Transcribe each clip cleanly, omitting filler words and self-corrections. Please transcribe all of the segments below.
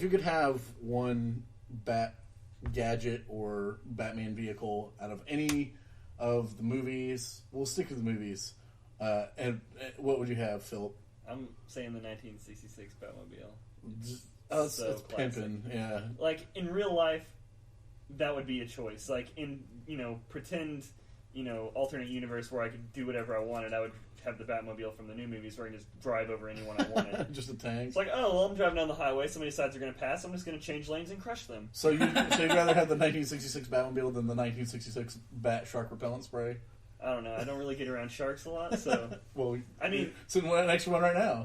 you could have one Bat gadget or Batman vehicle out of any of the movies, we'll stick with the movies. And what would you have, Philip? I'm saying the 1966 Batmobile. It's pimping, yeah. Like, in real life, that would be a choice. Like, in, pretend, alternate universe where I could do whatever I wanted, I would have the Batmobile from the new movies where I can just drive over anyone I wanted. Just a tank? It's like, oh, well, I'm driving down the highway, somebody decides they're going to pass, I'm just going to change lanes and crush them. So you'd rather have the 1966 Batmobile than the 1966 Bat Shark Repellent Spray? I don't know. I don't really get around sharks a lot, so... Well, I mean... It's in next one right now.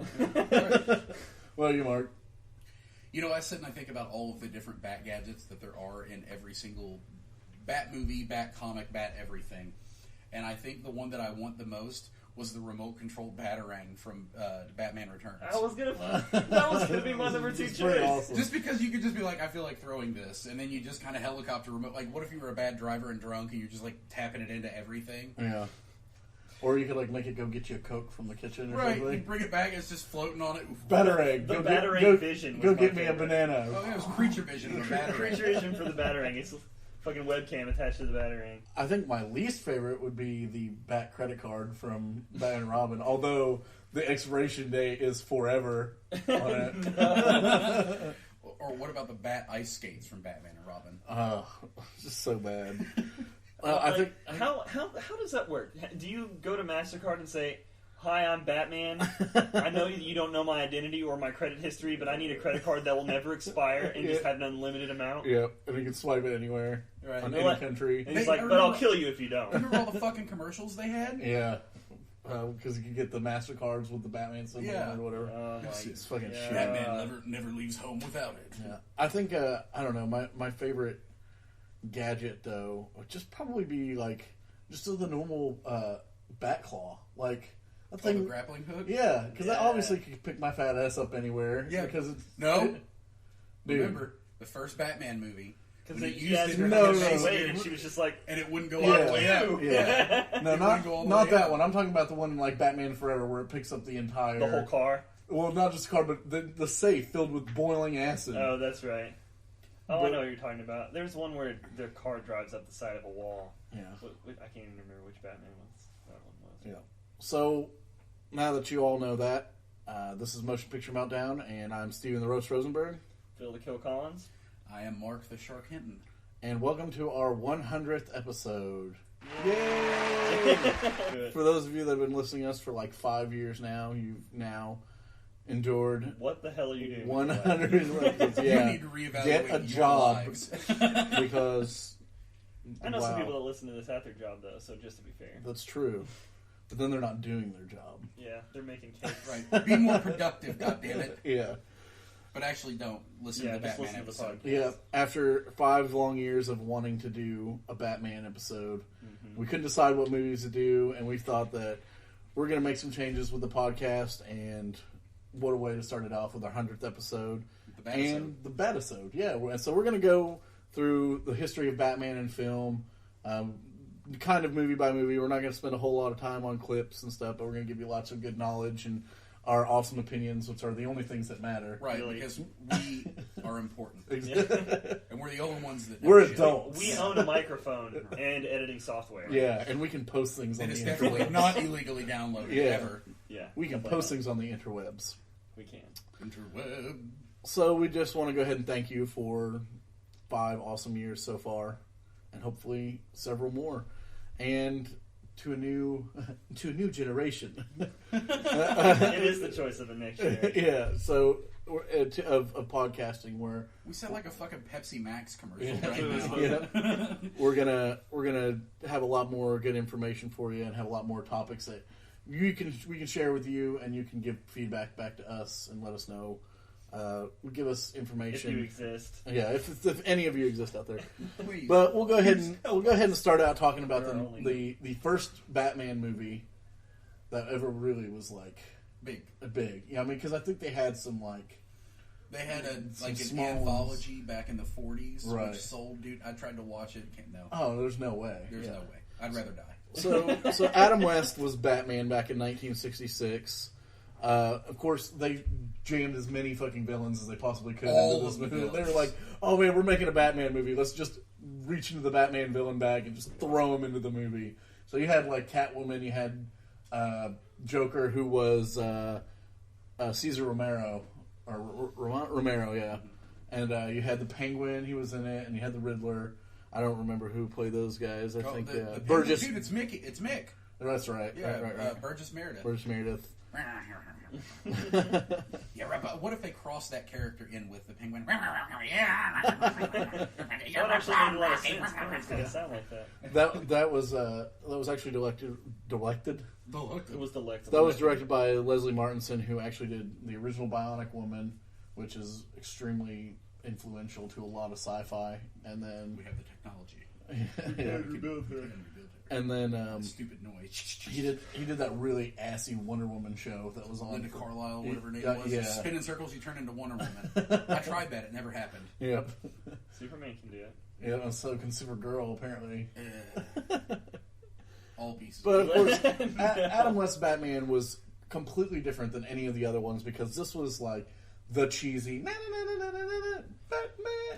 Well, you, Mark? I sit and I think about all of the different Bat gadgets that there are in every single Bat movie, Bat comic, Bat everything. And I think the one that I want the most was the remote-controlled Batarang from Batman Returns. That was gonna be my number 2 choice. Awesome. Just because you could just be like, I feel like throwing this, and then you just kind of helicopter remote. Like, what if you were a bad driver and drunk, and you're just like tapping it into everything? Yeah. Or you could make it go get you a Coke from the kitchen or something. Right, you bring it back, it's just floating on it. Batarang. The Batarang Vision. Go get me a banana. Oh, yeah, it was Creature Vision for Batarang. Creature Vision for the Batarang. It's a fucking webcam attached to the Batarang. I think my least favorite would be the Bat credit card from Batman and Robin, although the expiration date is forever on it. Or what about the Bat ice skates from Batman and Robin? Oh, it's just so bad. How does that work? Do you go to MasterCard and say, "Hi, I'm Batman. I know you don't know my identity or my credit history, but I need a credit card that will never expire and just have an unlimited amount"? Yeah, and you can swipe it anywhere on any country. And he's like, "But I'll kill you if you don't." Remember all the fucking commercials they had? Yeah. Because you can get the MasterCards with the Batman symbol on it or whatever. It's fucking shit. Batman never leaves home without it. Yeah. I think, I don't know, my favorite gadget, though, would just probably be, just the normal bat claw. The grappling hook? Yeah, because I obviously could pick my fat ass up anywhere. Yeah. Because it's... Remember, the first Batman movie... Because they used it and she was just like... And it wouldn't go all the way up. Yeah. No, not that one. I'm talking about the one in, Batman Forever where it picks up the entire... The whole car? Well, not just the car, but the safe filled with boiling acid. Oh, that's right. I know what you're talking about. There's one where the car drives up the side of a wall. Yeah. I can't even remember which Batman that one was. Yeah. So, now that you all know that, this is Motion Picture Meltdown, and I'm Steven the Roast Rosenberg. Phil the Kill Collins. I am Mark the Shark Hinton. And welcome to our 100th episode. Yay! For those of you that have been listening to us for 5 years now, you've now endured... What the hell are you doing? 100 episodes. Yeah. You need to reevaluate Get a your job. lives. Because... I know some people that listen to this at their job, though, so just to be fair. That's true. But then they're not doing their job. Yeah, they're making cakes. Right. Be more productive, goddammit. Yeah. But actually don't listen to the Batman episode. Yeah, after 5 long years of wanting to do a Batman episode, we couldn't decide what movies to do, and we thought that we're going to make some changes with the podcast, and what a way to start it off with our 100th episode. The Batisode. And the Batisode, yeah. So we're going to go through the history of Batman in film, kind of movie by movie. We're not going to spend a whole lot of time on clips and stuff, but we're going to give you lots of good knowledge and our awesome opinions, which are the only things that matter. Right, really. Because we are important. And we're the only ones that know We're shit. adults. We own a microphone and editing software. Yeah, and we can post things on the It's interwebs. definitely not illegally downloaded, ever. Yeah. We can post things on the interwebs. We can. Interweb. So we just want to go ahead and thank you for 5 awesome years so far, and hopefully several more. And to a new generation. It is the choice of the next year. Yeah, so of podcasting, where we sound like a fucking Pepsi Max commercial right now. We're gonna have a lot more good information for you, and have a lot more topics that we can share with you, and you can give feedback back to us and let us know. Give us information if you exist. Yeah, if any of you exist out there. Please. But we'll go ahead and start out talking about the first Batman movie that ever really was big. Yeah, I mean, because I think they had some They had an small anthology back in the 40s, right. which sold, dude. I tried to watch it. No. Oh, there's no way. There's no way. I'd rather die. So Adam West was Batman back in 1966. Of course, they jammed as many fucking villains as they possibly could All into this of the movie. They were villains. like, "Oh man, we're making a Batman movie. Let's just reach into the Batman villain bag and just throw him into the movie." So you had like Catwoman, you had Joker, who was Cesar Romero or Romero, yeah, and you had the Penguin. He was in it, and you had the Riddler. I don't remember who played those guys. I think the Burgess. Dude, it's Mick. It's Mick. That's right. Yeah, right. Burgess Meredith. Burgess Meredith. Yeah, right, but what if they cross that character in with the Penguin? That actually made a lot of sense. Penguins didn't sound like that. That was actually directed. It was delectable. That was directed by Leslie Martinson, who actually did the original Bionic Woman, which is extremely influential to a lot of sci-fi. And then We have the technology. And then Stupid noise. he did that really assy Wonder Woman show that was on Linda Carlisle, whatever her name was. Yeah. Spin in circles, you turn into Wonder Woman. I tried that. It never happened. Yep. Superman can do it. Yeah, and so can Supergirl apparently. All pieces. But of course, Adam West's Batman was completely different than any of the other ones because this was like the cheesy Batman.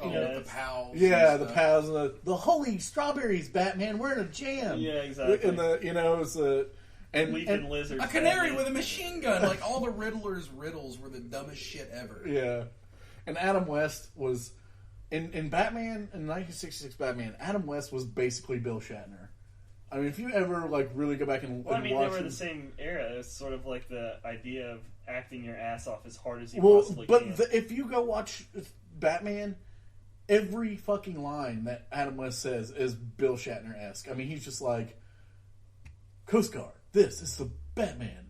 Oh, Yeah, the pals. Yeah, and the stuff. pals and the holy strawberries, Batman. We're in a jam. Yeah, exactly. And it's Leaping lizards. A canary Batman. with a machine gun. Like, all the Riddler's riddles were the dumbest shit ever. yeah. And Adam West was in Batman in 1966 Batman. Adam West was basically Bill Shatner. I mean, if you ever like really go back and Well, I mean, watch they were him- the same era. It's sort of like the idea of acting your ass off as hard as you Well, possibly but can. if you go watch Batman, every fucking line that Adam West says is Bill Shatner-esque. I mean, he's just like, Coast Guard, this is the Batman.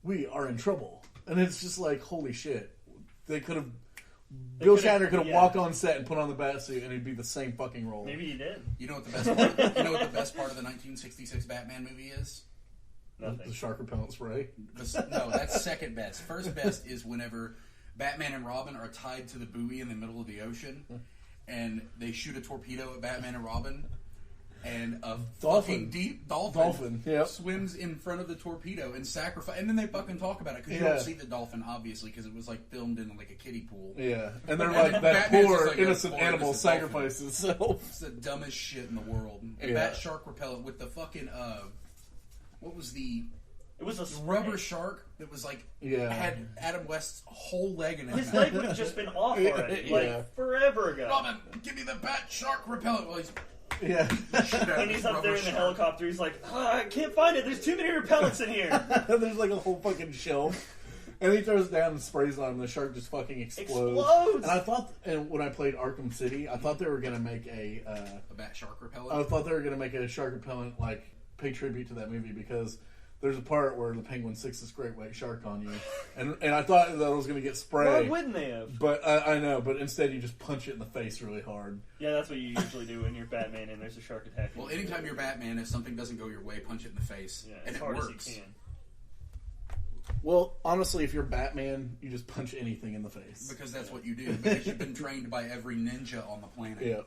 We are in trouble. And it's just like, holy shit. They could have... Bill Shatner could have walked on set and put on the bat suit and it'd be the same fucking role. Maybe he did. You know what the best part? You know what the best part of the 1966 Batman movie is? Nothing. The shark repellent spray. No, that's second best. First best is whenever Batman and Robin are tied to the buoy in the middle of the ocean, and they shoot a torpedo at Batman and Robin, and a fucking deep dolphin Yep. swims in front of the torpedo and sacrifice. And then they fucking talk about it because you Yeah. don't see the dolphin obviously because it was like filmed in like a kiddie pool. Yeah. And they're And like, then that Batman's poor just like a innocent poor animal innocent dolphin. sacrifices itself. It's the dumbest shit in the world. And Yeah. Bat shark repellent with the fucking what was the It was a rubber shark that was like Yeah. had Adam West's whole leg in it. His leg would have just been off already, like Yeah. forever ago. Robin, give me the bat shark repellent. Well, he's Yeah. When he's up there in the helicopter, he's like, I can't find it. There's too many repellents in here. There's like a whole fucking shelf. And he throws it down and sprays on him. The shark just fucking explodes. Explodes! And I thought, and when I played Arkham City, I thought they were going to make a bat shark repellent. I thought they were going to make a shark repellent, like, pay tribute to that movie because there's a part where the penguin sicks this great white shark on you. And I thought that it was going to get sprayed. Why wouldn't they have? But I know, but instead you just punch it in the face really hard. Yeah, that's what you usually do when you're Batman and there's a shark attacking. Well, anytime you're Batman, if something doesn't go your way, punch it in the face. Yeah, and as it hard works. as you can. Well, honestly, if you're Batman, you just punch anything in the face. Because that's what you do. Because you've been trained by every ninja on the planet. Yeah.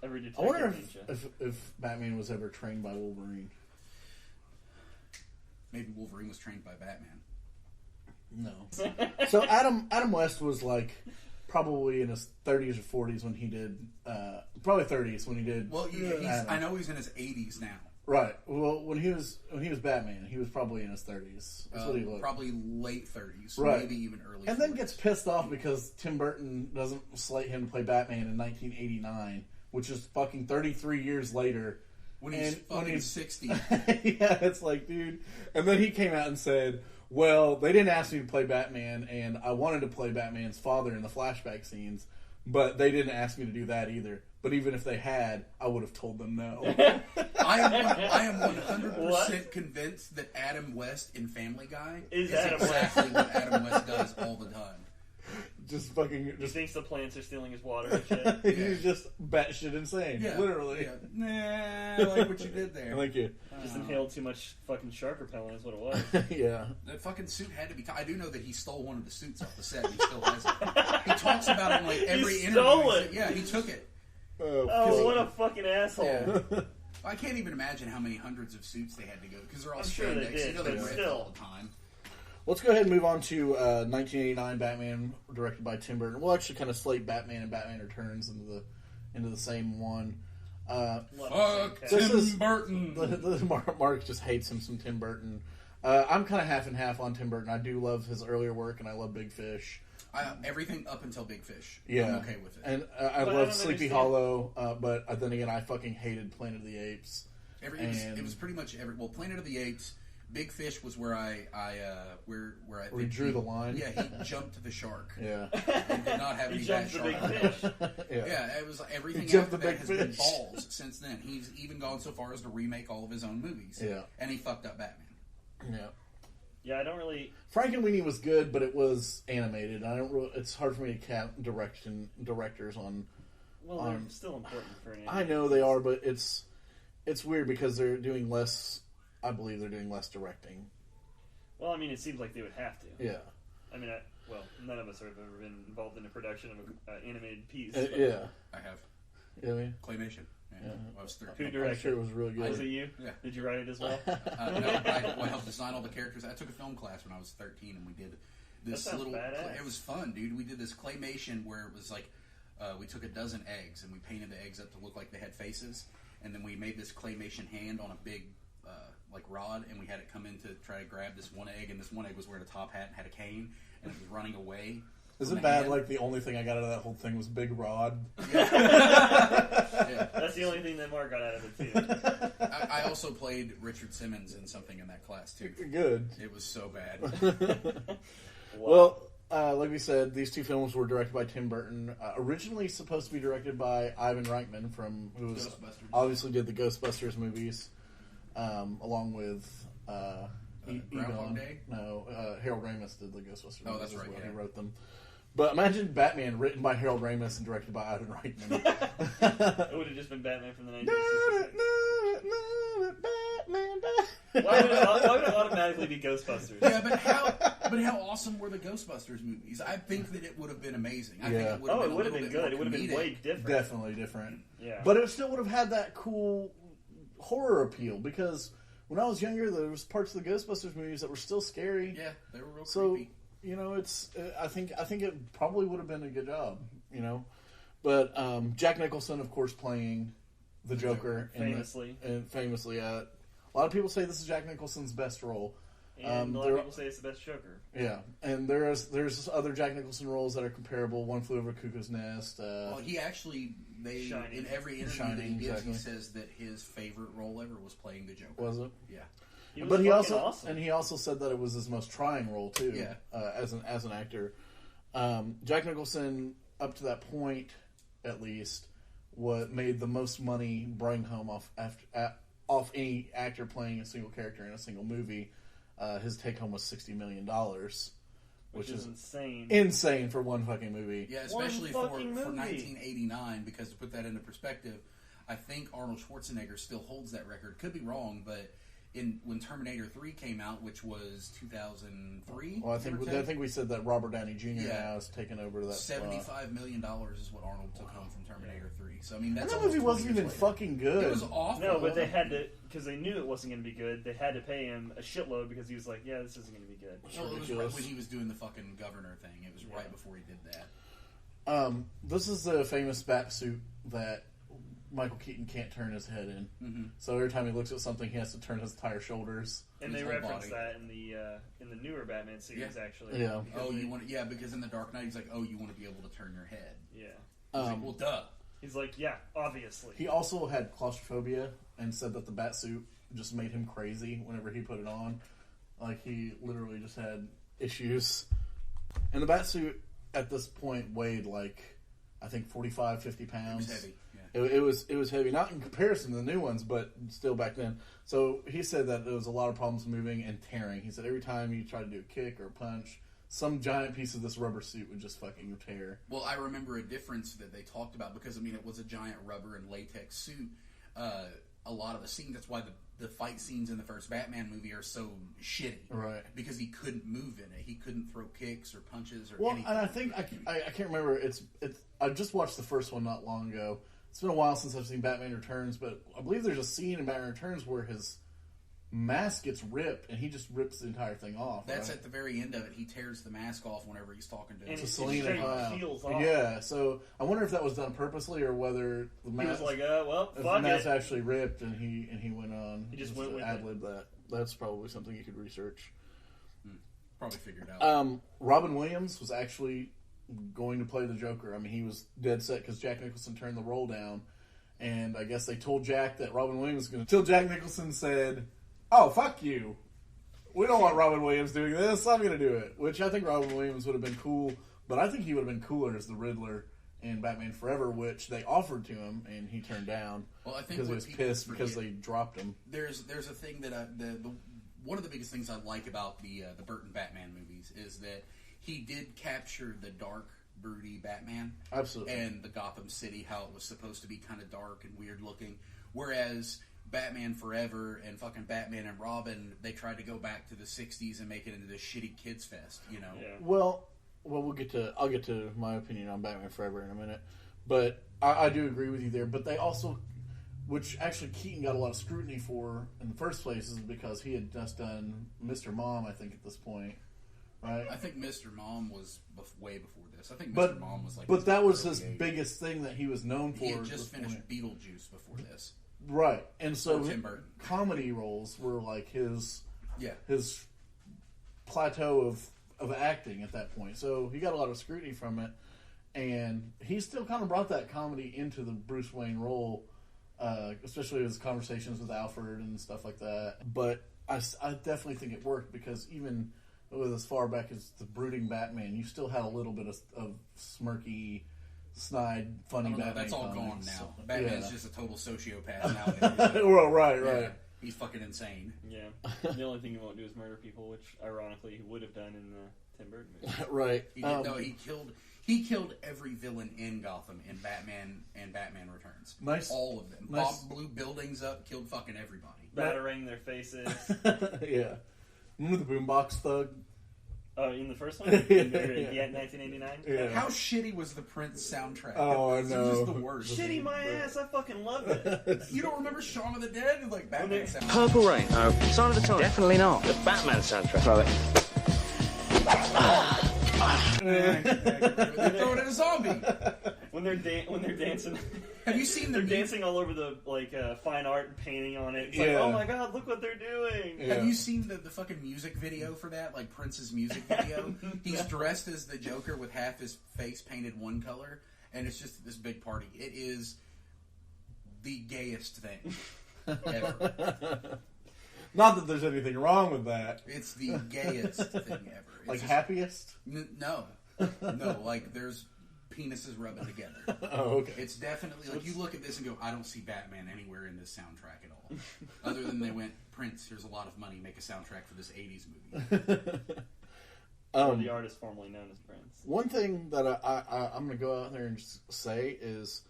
Every I detective wonder ninja. if Batman was ever trained by Wolverine. Maybe Wolverine was trained by Batman. No. So Adam West was like probably in his 30s or 40s when he did, probably 30s when he did. Well, I know he's in his 80s now. Right. Well, when he was Batman, he was probably in his 30s. That's what he looked. Probably late 30s, Right. maybe even early. And 40s. then gets pissed off because Tim Burton doesn't slate him to play Batman in 1989, which is fucking 33 years later. when he's and fucking when he's 60. Yeah, it's like, dude. And then he came out and said, well, they didn't ask me to play Batman, and I wanted to play Batman's father in the flashback scenes, but they didn't ask me to do that either. But even if they had, I would have told them no. I am 100% convinced that Adam West in Family Guy Is is Adam West. exactly what Adam West does all the time. Just fucking... He Just, thinks the plants are stealing his water and shit. he's just batshit insane. Yeah, Literally. Yeah. Nah, I like what you did there. Thank you. Just inhaled too much fucking shark repellent is what it was. Yeah. That fucking suit had to be. I do know that he stole one of the suits off the set. And he still has it. He talks about it in like every interview. stole He it. said- Yeah, he took it. Oh, what a fucking asshole. Yeah. I can't even imagine how many hundreds of suits they had to go because they're all I'm sure they spandex. did, You know, they but ripped still. all the time. let's go ahead and move on to 1989 Batman, directed by Tim Burton. We'll actually kind of slate Batman and Batman Returns into the same one. Fuck Tim Burton. Mark just hates him some Tim Burton. I'm kind of half and half on Tim Burton. I do love his earlier work, and I love Big Fish. Everything up until Big Fish. Yeah. I'm okay with it. And I love Sleepy Hollow, but then again, I fucking hated Planet of the Apes. It was pretty much every. Well, Planet of the Apes, Big Fish was where I where he drew the line. Yeah, he jumped the shark. Yeah, and did not have any bad shark. Big Fish. Yeah, it was everything after that has been balls since then. He's even gone so far as to remake all of his own movies. Yeah, and he fucked up Batman. Yeah. Yeah, I don't really. Frankenweenie was good, but it was animated. I don't. Really, it's hard for me to count directors on. Well, they're still important for an. I know they are, but it's weird because they're doing less. I believe they're doing less directing. Well, I mean, it seems like they would have to. Yeah. I mean, none of us have ever been involved in a production of an animated piece. Yeah. I have. You know what I mean? Claymation. Yeah. I was 13. Who directed? I'm sure it was really good. Was it you? Yeah. Did you write it as well? No, I helped design all the characters. I took a film class when I was 13, and we did this little. Badass. It was fun, dude. We did this claymation where it was like we took a dozen eggs and we painted the eggs up to look like they had faces, and then we made this claymation hand on a big like rod, and we had it come in to try to grab this one egg, and this one egg was wearing a top hat and had a cane, and it was running away. Isn't bad hand. Like the only thing I got out of that whole thing was Big Rod? Yeah. Yeah. That's the only thing that Mark got out of it too. I also played Richard Simmons in something in that class too. Good. It was so bad. Well, like we said, these two films were directed by Tim Burton. Originally supposed to be directed by Ivan Reitman, who was obviously did the Ghostbusters movies, along with Groundhog Day. No, Harold Ramis did the Ghostbusters. Oh, that's right. He wrote them. But imagine Batman written by Harold Ramis and directed by Ivan Reitman. It would have just been Batman from the 1960s. Why would it automatically be Ghostbusters? Yeah, but how awesome were the Ghostbusters movies? I think that it would have been amazing. I think it would have been good. It would have been way different. Definitely different. Yeah. But it still would have had that cool horror appeal because when I was younger, there was parts of the Ghostbusters movies that were still scary. Yeah, they were real So, creepy. it's. I think it probably would have been a good job. But Jack Nicholson, of course, playing the Joker famously. A lot of people say this is Jack Nicholson's best role. And a lot of people say it's the best Joker. Yeah, and there's other Jack Nicholson roles that are comparable. One Flew Over Cuckoo's Nest. Well, he actually in every interview that he gives, he says that his favorite role ever was playing the Joker. Was it? Yeah. But he also awesome. And he also said that it was his most trying role too. Yeah. As an actor, Jack Nicholson up to that point, at least, what made the most money bring home off any actor playing a single character in a single movie. His take home was $60 million, which is insane. Insane for one fucking movie. Yeah, especially for 1989. Because to put that into perspective, I think Arnold Schwarzenegger still holds that record. Could be wrong, but when Terminator 3 came out, which was 2003. Well, I think we said that Robert Downey Jr. now has taken over that. $75 million is what Arnold took home from Terminator 3. So I mean, that movie wasn't even fucking good. It was awful. No, but they had to, because they knew it wasn't going to be good. They had to pay him a shitload because he was like, "Yeah, this isn't going to be good." Well, it was right when he was doing the fucking governor thing. It was right before he did that. This is the famous bat suit that Michael Keaton can't turn his head in. Mm-hmm. So every time he looks at something, he has to turn his entire shoulders. And they reference that in the newer Batman series, actually. Yeah. Because in the Dark Knight, he's like, "Oh, you want to be able to turn your head." Yeah. He's like, "Well, duh." He's like, "Yeah, obviously." He also had claustrophobia and said that the bat suit just made him crazy whenever he put it on. Like, he literally just had issues. And the bat suit at this point weighed I think 45, 50 pounds. It was heavy. It was heavy, not in comparison to the new ones, but still back then. So he said that there was a lot of problems moving and tearing. He said every time he tried to do a kick or a punch, some giant piece of this rubber suit would just fucking tear. Well, I remember a difference that they talked about because, I mean, it was a giant rubber and latex suit. A lot of the scenes, that's why the fight scenes in the first Batman movie are so shitty. Right. Because he couldn't move in it. He couldn't throw kicks or punches or anything. Well, and I think, I can't remember, I just watched the first one not long ago. It's been a while since I've seen Batman Returns, but I believe there's a scene in Batman Returns where his mask gets ripped, and he just rips the entire thing off. That's right? at the very end of it. He tears the mask off whenever he's talking to And him. it Selena straight peels off. Yeah, so I wonder if that was done purposely or whether the He mask, was like, well, if the fuck mask it. actually ripped and he went on. He just went to with ad-lib that. That's probably something you could research. Probably figured out. Robin Williams was actually going to play the Joker. I mean, he was dead set because Jack Nicholson turned the role down. And I guess they told Jack that Robin Williams was going to... Till Jack Nicholson said, oh, fuck you. We don't want Robin Williams doing this. I'm going to do it. Which I think Robin Williams would have been cool. But I think he would have been cooler as the Riddler in Batman Forever, which they offered to him, and he turned down. Well, I think because he was pissed because they dropped him. There's a thing that one of the biggest things I like about the Burton Batman movies is that he did capture the dark, broody Batman. Absolutely. And the Gotham City, how it was supposed to be kind of dark and weird looking. Whereas Batman Forever and fucking Batman and Robin, they tried to go back to the 60s and make it into this shitty kids fest, you know? Yeah. Well, I'll get to my opinion on Batman Forever in a minute. But I do agree with you there. But they also... Which actually Keaton got a lot of scrutiny for in the first place is because he had just done Mr. Mom, I think, at this point, right? I think Mr. Mom was way before this. I think Mr. Mom was like... But that was his biggest thing that he was known for. He had just finished Beetlejuice before this. Right. And so Tim Burton. Comedy roles were like his plateau of acting at that point. So he got a lot of scrutiny from it. And he still kind of brought that comedy into the Bruce Wayne role, especially his conversations with Alfred and stuff like that. But I definitely think it worked because even with as far back as the brooding Batman, you still had a little bit of smirky, snide, funny Batman. That's all gone now. So, Batman's just a total sociopath nowadays. Well, right. He's fucking insane. Yeah. The only thing he won't do is murder people, which ironically he would have done in the Tim Burton movie. Right. He killed every villain in Gotham in Batman and Batman Returns. Nice. All of them. Nice. Blew buildings up, killed fucking everybody. Battering their faces. Yeah. Remember the boombox thug? Oh, in the first one? In 1989? Yeah. How shitty was the Prince soundtrack? Oh, I know. It was just the worst. Shitty my ass, I fucking loved it. You don't remember Shaun of the Dead? Like Batman soundtrack. Purple Rain. No. Sign of the Times. Definitely not. The Batman soundtrack. Throw it. They throw it at a zombie. When they're dancing, have you seen they're dancing all over the fine art and painting on it. It's like, oh my god, look what they're doing. Yeah. Have you seen the fucking music video for that? Like Prince's music video? He's dressed as the Joker with half his face painted one color, and it's just this big party. It is the gayest thing ever. Not that there's anything wrong with that. It's the gayest thing ever. It's like just, happiest? No. Like there's penises rubbing together. Oh, okay. It's definitely like you look at this and go, I don't see Batman anywhere in this soundtrack at all. Other than they went, Prince, here's a lot of money, make a soundtrack for this 80s movie. Or the artist formerly known as Prince. One thing that I'm going to go out there and just say is,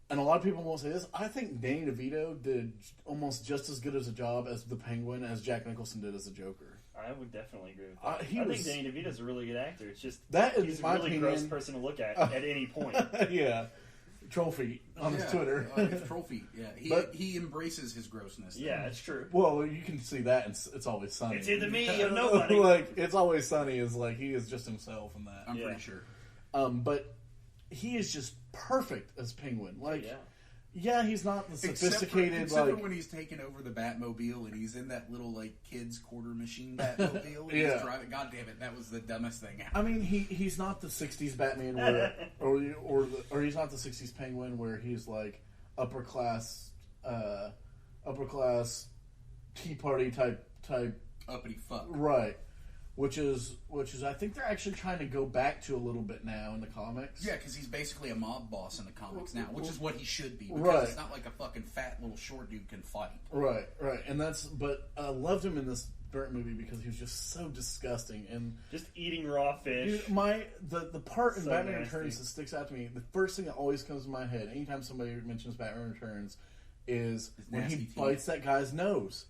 and a lot of people won't say this, I think Danny DeVito did almost just as good as a job as the Penguin as Jack Nicholson did as the Joker. I would definitely agree with that. I think Danny DeVito's a really good actor. It's just he's a really gross person to look at any point. Yeah. Troll feet on his Twitter. Troll feet, He embraces his grossness. Yeah, it's true. Well, you can see that It's Always Sunny. It's either me or nobody. Like, It's Always Sunny is like, he is just himself in that. I'm pretty sure. But he is just perfect as Penguin. Like, yeah, he's not the sophisticated, except for when he's taking over the Batmobile and he's in that little kids quarter machine Batmobile. And he's driving. God damn it, that was the dumbest thing ever. I mean, he's not the '60s Batman, or he's not the '60s Penguin where he's like upper class Tea Party type uppity fuck, right? Which is I think they're actually trying to go back to a little bit now in the comics. Yeah, because he's basically a mob boss in the comics now, which is what he should be. Because it's not like a fucking fat little short dude can fight. Right. And but I loved him in this Burton movie because he was just so disgusting and just eating raw fish. Dude, the part in Batman Returns that sticks out to me, the first thing that always comes to my head anytime somebody mentions Batman Returns is when he bites that guy's nose.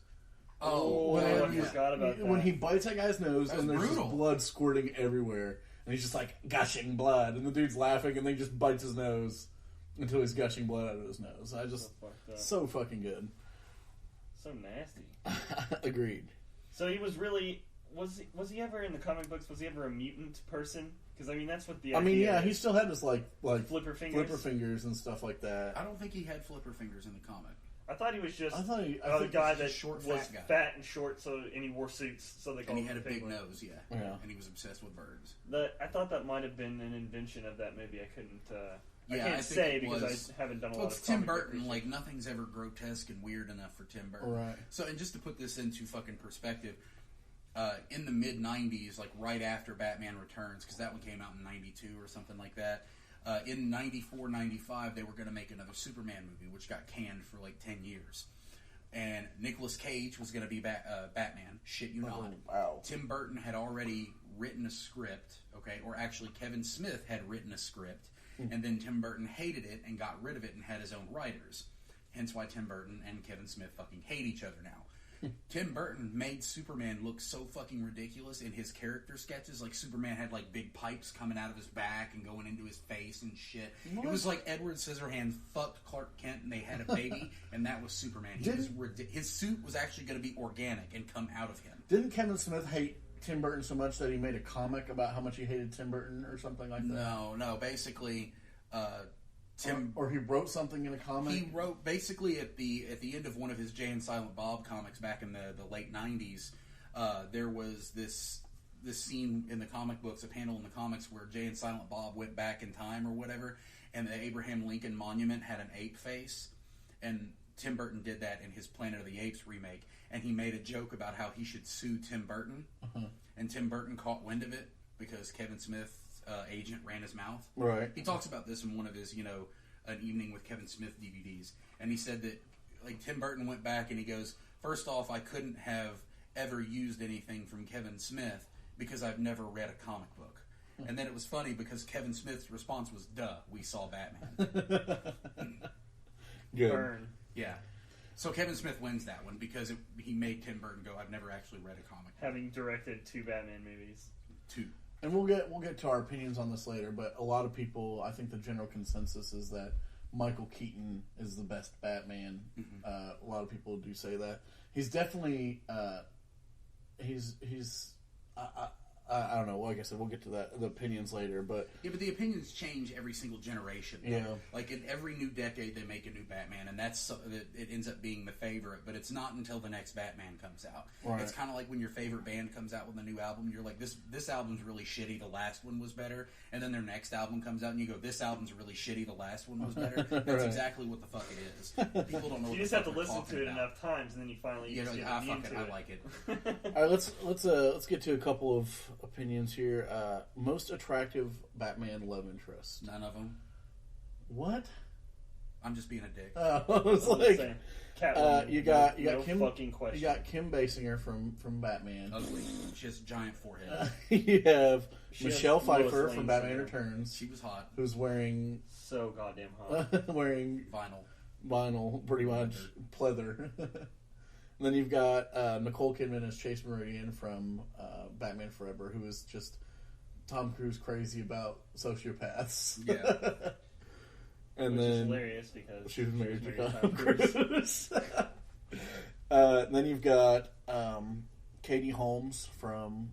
Oh, I forgot about that. When he bites that guy's nose and there's just blood squirting everywhere, and he's just like gushing blood, and the dude's laughing, and then he just bites his nose until he's gushing blood out of his nose. So fucking good. So nasty. Agreed. So he was really... Was he ever in the comic books? Was he ever a mutant person? Because I mean, that's what the idea is. He still had this like flipper fingers and stuff like that. I don't think he had flipper fingers in the comic. I thought he was just I a guy that short, was fat guy. fat and short, and he wore suits, so they called And he him had a the big Penguin. nose, Yeah. And he was obsessed with birds. I thought that might have been an invention of that movie. I couldn't. I Yeah, can't I think say it because was- I haven't done a Well, lot it's of Tim comic book Burton. research. Like, nothing's ever grotesque and weird enough for Tim Burton. Right. So, and just to put this into fucking perspective, in the mid-90s, like right after Batman Returns, because that one came out in 92 or something like that, in 94, 95, they were going to make another Superman movie, which got canned for like 10 years. And Nicolas Cage was going to be Batman. Shit you not. Wow. Tim Burton had already written a script, okay? Or actually, Kevin Smith had written a script, and then Tim Burton hated it and got rid of it and had his own writers. Hence why Tim Burton and Kevin Smith fucking hate each other now. Tim Burton made Superman look so fucking ridiculous in his character sketches. Like, Superman had, like, big pipes coming out of his back and going into his face and shit. What? It was like Edward Scissorhands fucked Clark Kent and they had a baby, and that was Superman. His suit was actually going to be organic and come out of him. Didn't Kevin Smith hate Tim Burton so much that he made a comic about how much he hated Tim Burton or something like that? No. Basically, or he wrote something in a comic? He wrote basically at the end of one of his Jay and Silent Bob comics back in the late 90s. There was this scene in the comic books, a panel in the comics where Jay and Silent Bob went back in time or whatever, and the Abraham Lincoln Monument had an ape face, and Tim Burton did that in his Planet of the Apes remake, and he made a joke about how he should sue Tim Burton, and Tim Burton caught wind of it because Kevin Smith's agent ran his mouth. Right. He talks about this in one of his, An Evening with Kevin Smith DVDs, and he said that, like, Tim Burton went back and he goes, first off, I couldn't have ever used anything from Kevin Smith because I've never read a comic book. And then it was funny because Kevin Smith's response was, duh, we saw Batman. Good. Burn. Yeah. So Kevin Smith wins that one because he made Tim Burton go, I've never actually read a comic book. Having directed 2 Batman movies. 2. And we'll get to our opinions on this later, but a lot of people, I think the general consensus is that Michael Keaton is the best Batman. Mm-hmm. A lot of people do say that. He's definitely I don't know. Like I said, we'll get to the opinions later, but Yeah, but the opinions change every single generation. Yeah. Like, in every new decade, they make a new Batman, and it ends up being the favorite, but it's not until the next Batman comes out. Right. It's kind of like when your favorite band comes out with a new album, you're like, this album's really shitty, the last one was better, and then their next album comes out, and you go, this album's really shitty, the last one was better. That's Right. exactly what the fuck it is. People don't know what You just the have to fuck they're listen talking to it about. enough times, and then you finally You're just like, get fuck into it, I like it. all right, let's get to a couple of opinions here. Most attractive Batman love interest. None of them. What? I'm just being a dick. I was I'm like, saying, Catwoman, you got no Kim. fucking question. You got Kim Basinger from Batman. Ugly. She has a giant forehead. You have She has Michelle Lois Pfeiffer Lane from Batman syndrome. Returns, She was hot. who's wearing So goddamn hot. wearing Vinyl. pretty much pleather. And then you've got Nicole Kidman as Chase Meridian from Batman Forever, who is just Tom Cruise crazy about sociopaths. Yeah. And Which is then hilarious because she was married to Tom Tom Cruise. Then you've got Katie Holmes from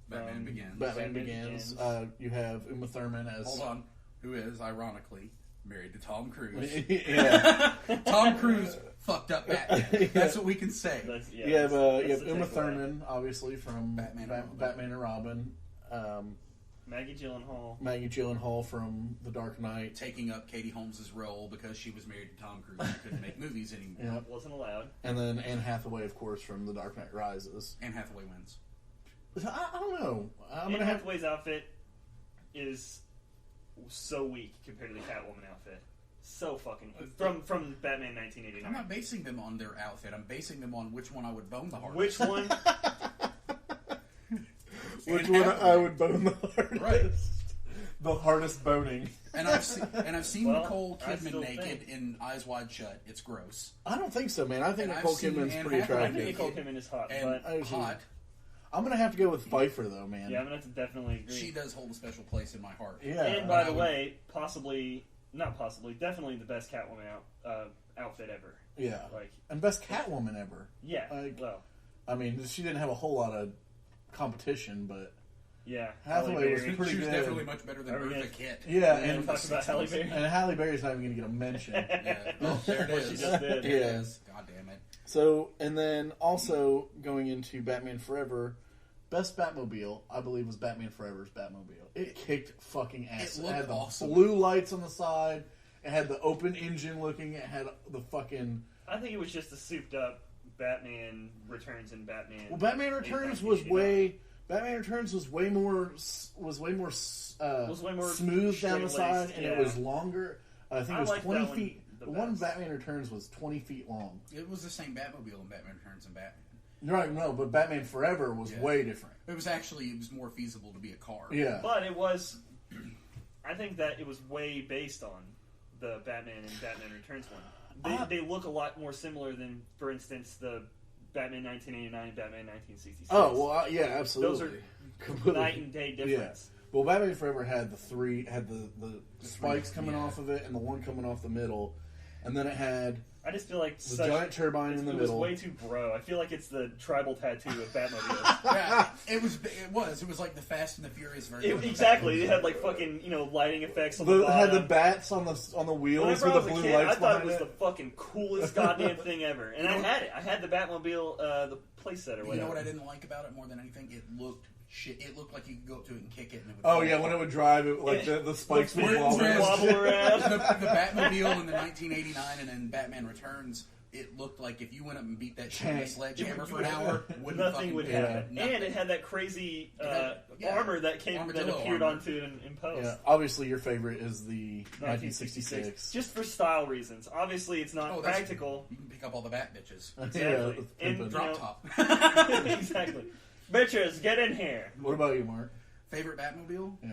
Batman Begins. Batman Batman Begins. Begins. You have Uma Thurman as... Hold on. Who is, ironically, married to Tom Cruise. Yeah. Tom Cruise fucked up Batman. That's what we can say. That's, You have that's the Uma takeaway. Thurman, obviously, from Batman and Robin. Maggie Gyllenhaal. Maggie Gyllenhaal from The Dark Knight. Taking up Katie Holmes' role because she was married to Tom Cruise and couldn't make movies anymore. Yep. Wasn't allowed. And then Anne Hathaway, of course, from The Dark Knight Rises. Anne Hathaway wins. I don't know. I'm Anne gonna have... Hathaway's outfit is so weak compared to the Catwoman outfit. So fucking from Batman 1989. I'm not basing them on their outfit. I'm basing them on which one I would bone the hardest. Which one? Which one I would bone the hardest. Right. The hardest boning. And I've seen Well, Nicole I Kidman still naked think- in Eyes Wide Shut. It's gross. I don't think so, man. I think And Nicole I've seen Kidman's Anne pretty Hathaway I think attractive. Nicole Kidman is hot, And but hot. I'm gonna have to go with Pfeiffer, though, man. yeah, I'm gonna have to definitely agree. She does hold a special place in my heart. Yeah. And by the way, definitely the best Catwoman outfit ever. Yeah. Like, and best Catwoman ever. Yeah. Like, well. I mean, she didn't have a whole lot of competition, but yeah, Hathaway was pretty She was good. definitely much better than Eartha Kitt. Yeah, and talk about Halle Berry. And Halle Berry's not even going to get a mention. Yeah. Oh, there it is. She just did. Yeah. There it is. God damn it. So, and then also going into Batman Forever, best Batmobile, I believe, was Batman Forever's Batmobile. It kicked fucking ass. It looked had the awesome. blue lights on the side. It had the open engine looking. It had the fucking... I think it was just a souped up Batman Returns and Batman... Well, Batman Returns was way... Batman Returns was way more smooth down the side, and it was longer. I think it was 20 feet. The one Batman Returns was 20 feet long. It was the same Batmobile in Batman Returns and Batman. Right, no, but Batman Forever was way different. It was more feasible to be a car. Yeah. But it was... I think that it was way based on the Batman and Batman Returns one. They look a lot more similar than, for instance, the Batman 1989 and Batman 1966. Oh, well, yeah, absolutely. Those are completely night and day difference. Yeah. Well, Batman Forever had the spikes coming off of it and the one coming off the middle. And then it had... I just feel like the giant turbine in the middle. It was way too bro. I feel like it's the tribal tattoo of Batmobile. Yeah, it was like the Fast and the Furious version. Exactly. It had like fucking lighting effects on the bottom. It had the bats on the wheels with the blue lights. I thought it was the fucking coolest goddamn thing ever, and I had it. I had the Batmobile, the playset or whatever. You know what I didn't like about it more than anything? It looked shit. It looked like you could go up to it and kick it, and it would when it would drive, it like the spikes would wobble around. The Batmobile in the 1989 and then Batman Returns. It looked like if you went up and beat that shit with a sledgehammer for an hour, nothing would happen. And it had that crazy armor that appeared onto it in post. Yeah, obviously your favorite is the 1966. Just for style reasons. Obviously, it's not practical. You can pick up all the bat bitches. Exactly. And drop top. Exactly. Bitches, get in here. What about you, Mark? Favorite Batmobile? Yeah.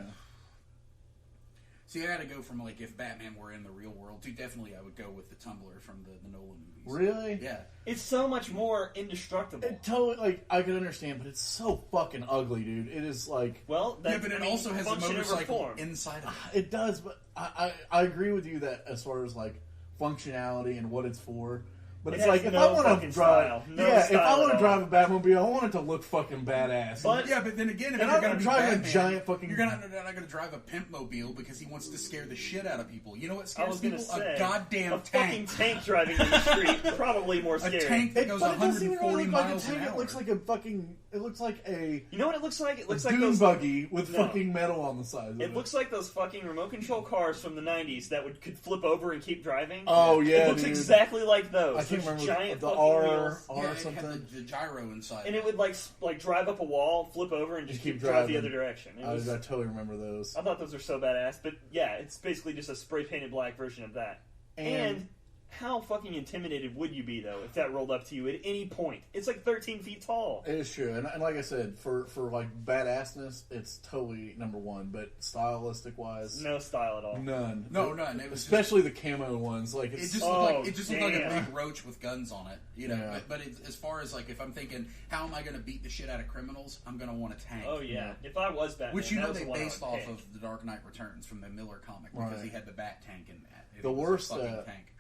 See, I gotta go from, like, if Batman were in the real world, to definitely I would go with the Tumbler from the Nolan movies. Really? Yeah. It's so much more indestructible. It totally, like, I can understand, but it's so fucking ugly, dude. It is, like... Well, but it also has a motorcycle inside of it. It does, but I agree with you that as far as, like, functionality and what it's for... But it's like, if I want to drive, if I want to drive a Batmobile, I want it to look fucking badass. But then again, if you're going to drive a giant fucking, you're not going to drive a pimp mobile because he wants to scare the shit out of people. You know what scares people? Say, a goddamn tank. Fucking tank driving in the street, probably more scary. A tank that goes 140 miles an hour. It looks like a fucking. It looks like a. You know what it looks like? It looks like those buggy with fucking metal on the side. It looks like those fucking remote control cars from the '90s that could flip over and keep driving. Oh yeah, it looks exactly like those. I can't remember giant the R something. It had the gyro inside, and it would like drive up a wall, flip over, and just keep drive the other direction. I totally remember those. I thought those were so badass, but yeah, it's basically just a spray painted black version of that. And how fucking intimidated would you be, though, if that rolled up to you at any point? It's like 13 feet tall. It is true. And like I said, for like badassness, it's totally number one. But stylistic-wise... No style at all. None. No, none. It was especially the camo ones. Like it just looked like a big roach with guns on it. You know. Yeah. But as far as, like, if I'm thinking, how am I going to beat the shit out of criminals? I'm going to want a tank. Oh, yeah. If I was Batman, which, they based off of The Dark Knight Returns from the Miller comic because he had the Bat tank in that. The worst... tank.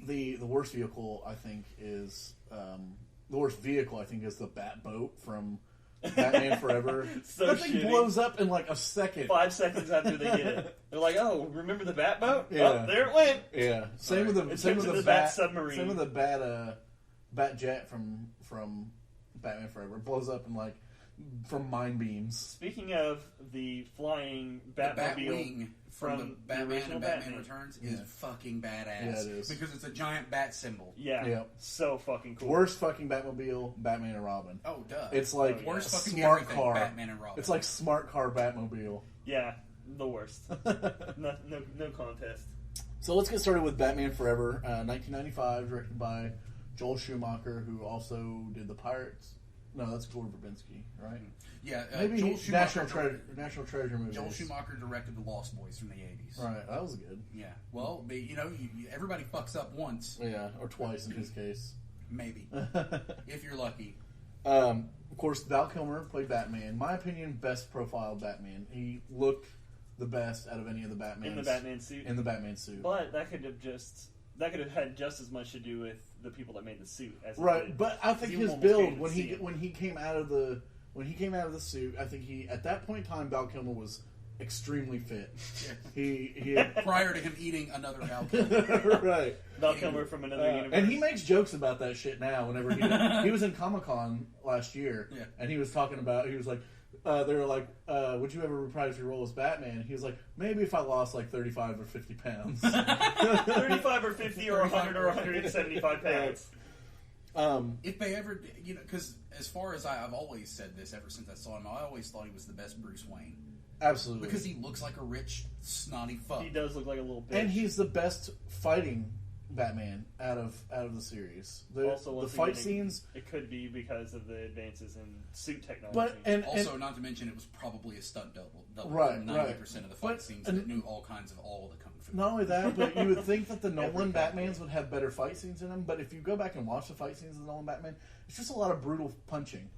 The worst vehicle I think is the Bat boat from Batman Forever. That thing blows up in like a second. 5 seconds after they get it, they're like, "Oh, remember the Bat boat? Yeah. Oh, there it went." Yeah. Same with the Bat submarine. Same with the Bat jet from Batman Forever. It blows up in like from mine beams. Speaking of the flying Batmobile. From the Batman and Batman Returns is fucking badass. Yeah, it is. Because it's a giant bat symbol. Yeah. So fucking cool. Worst fucking Batmobile, Batman and Robin. Oh, duh. It's like worst fucking smart car. Batman and Robin. It's like smart car Batmobile. Yeah, the worst. no contest. So let's get started with Batman Forever, 1995, directed by Joel Schumacher, who also did The Pirates. No, that's Gore Verbinski, right? Yeah, maybe National Treasure movies. Joel Schumacher directed The Lost Boys from the 80s. Right, that was good. Yeah, well, everybody fucks up once. Yeah, or twice in his case. Maybe, if you're lucky. Of course, Val Kilmer played Batman. My opinion, best profiled Batman. He looked the best out of any of the Batmans. In the Batman suit. In the Batman suit. But that could have just that could have had just as much to do with the people that made the suit as it Right, did. but I think You his almost build can't when see he it. when he came out of the suit, I think he at that point in time Val Kilmer was extremely fit. He had, Prior to him eating another Val Kilmer. right. Val Kilmer from another universe. And he makes jokes about that shit now. Whenever he was in Comic-Con last year, Yeah. and he was talking about, he was like, they were like, would you ever reprise your role as Batman? He was like, maybe if I lost like 35 or 50 pounds. 35 or 50 or 100 or 175 pounds. If they ever, because as far as I've always said this ever since I saw him, I always thought he was the best Bruce Wayne. Absolutely. Because he looks like a rich, snotty fuck. He does look like a little bitch. And he's the best fighting Batman out of the series. Also, The once fight again, scenes. It could be because of the advances in suit technology. But and Also, not to mention, it was probably a stunt double. Right, 90% of the fight But- scenes and- that knew all kinds of all the kung fu. not only that, but you would think that the Nolan Every Batmans would have better fight scenes in them. But if you go back and watch the fight scenes of the Nolan Batman, it's just a lot of brutal punching.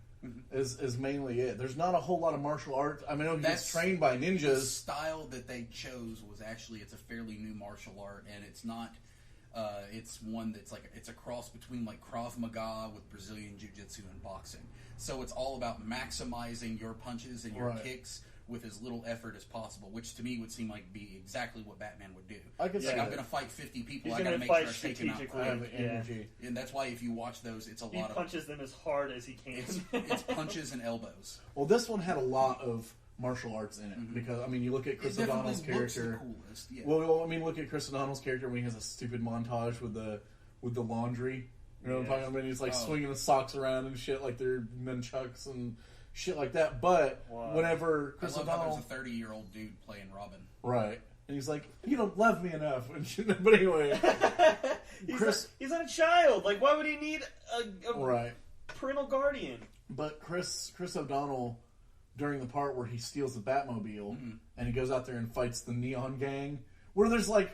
Is mainly it. There's not a whole lot of martial arts. I mean, I know he's trained by The ninjas. style that they chose was actually, it's a fairly new martial art, and it's not. It's one that's like it's a cross between like Krav Maga with Brazilian Jiu-Jitsu and boxing. So it's all about maximizing your punches and your Right. kicks with as little effort as possible, which to me would seem like be exactly what Batman would do. I could It's like see I'm that. going to fight 50 people. He's I got to gonna make fight sure I take them out strategically. I have quick. the energy. And that's why if you watch those, it's a he lot of punches them as hard as he can. it's punches and elbows. Well, this one had a lot of martial arts in it because I mean, you look at Chris It definitely O'Donnell's looks the character. coolest. Yeah. Well, I mean, look at Chris O'Donnell's character when he has a stupid montage with the laundry. You know what I'm talking about? And he's like swinging the socks around and shit like they're nunchucks and shit like that. But whenever I Chris love how O'Donnell, there's a 30-year-old dude playing Robin. right, and he's like, "You don't love me enough," and shit. But anyway, he's not a child. Like, why would he need a right. parental guardian? But Chris O'Donnell, during the part where he steals the Batmobile and he goes out there and fights the Neon Gang, where there's like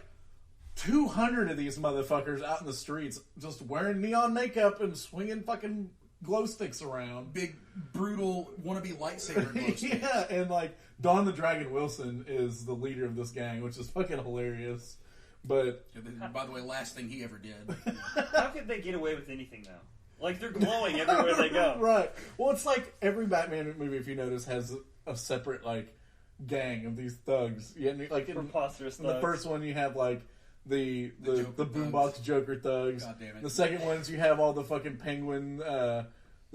200 of these motherfuckers out in the streets just wearing neon makeup and swinging fucking glow sticks around. Big, brutal, wannabe lightsaber glow sticks. Yeah, and like Don the Dragon Wilson is the leader of this gang, which is fucking hilarious. But By the way, last thing he ever did. How could they get away with anything now? Like, they're glowing everywhere they go. right. Well, it's like every Batman movie, if you notice, has a separate like gang of these thugs. Yeah, like in Preposterous the thugs. first one, you have like the Joker boombox Joker thugs. God damn it. The second ones, you have all the fucking penguin, the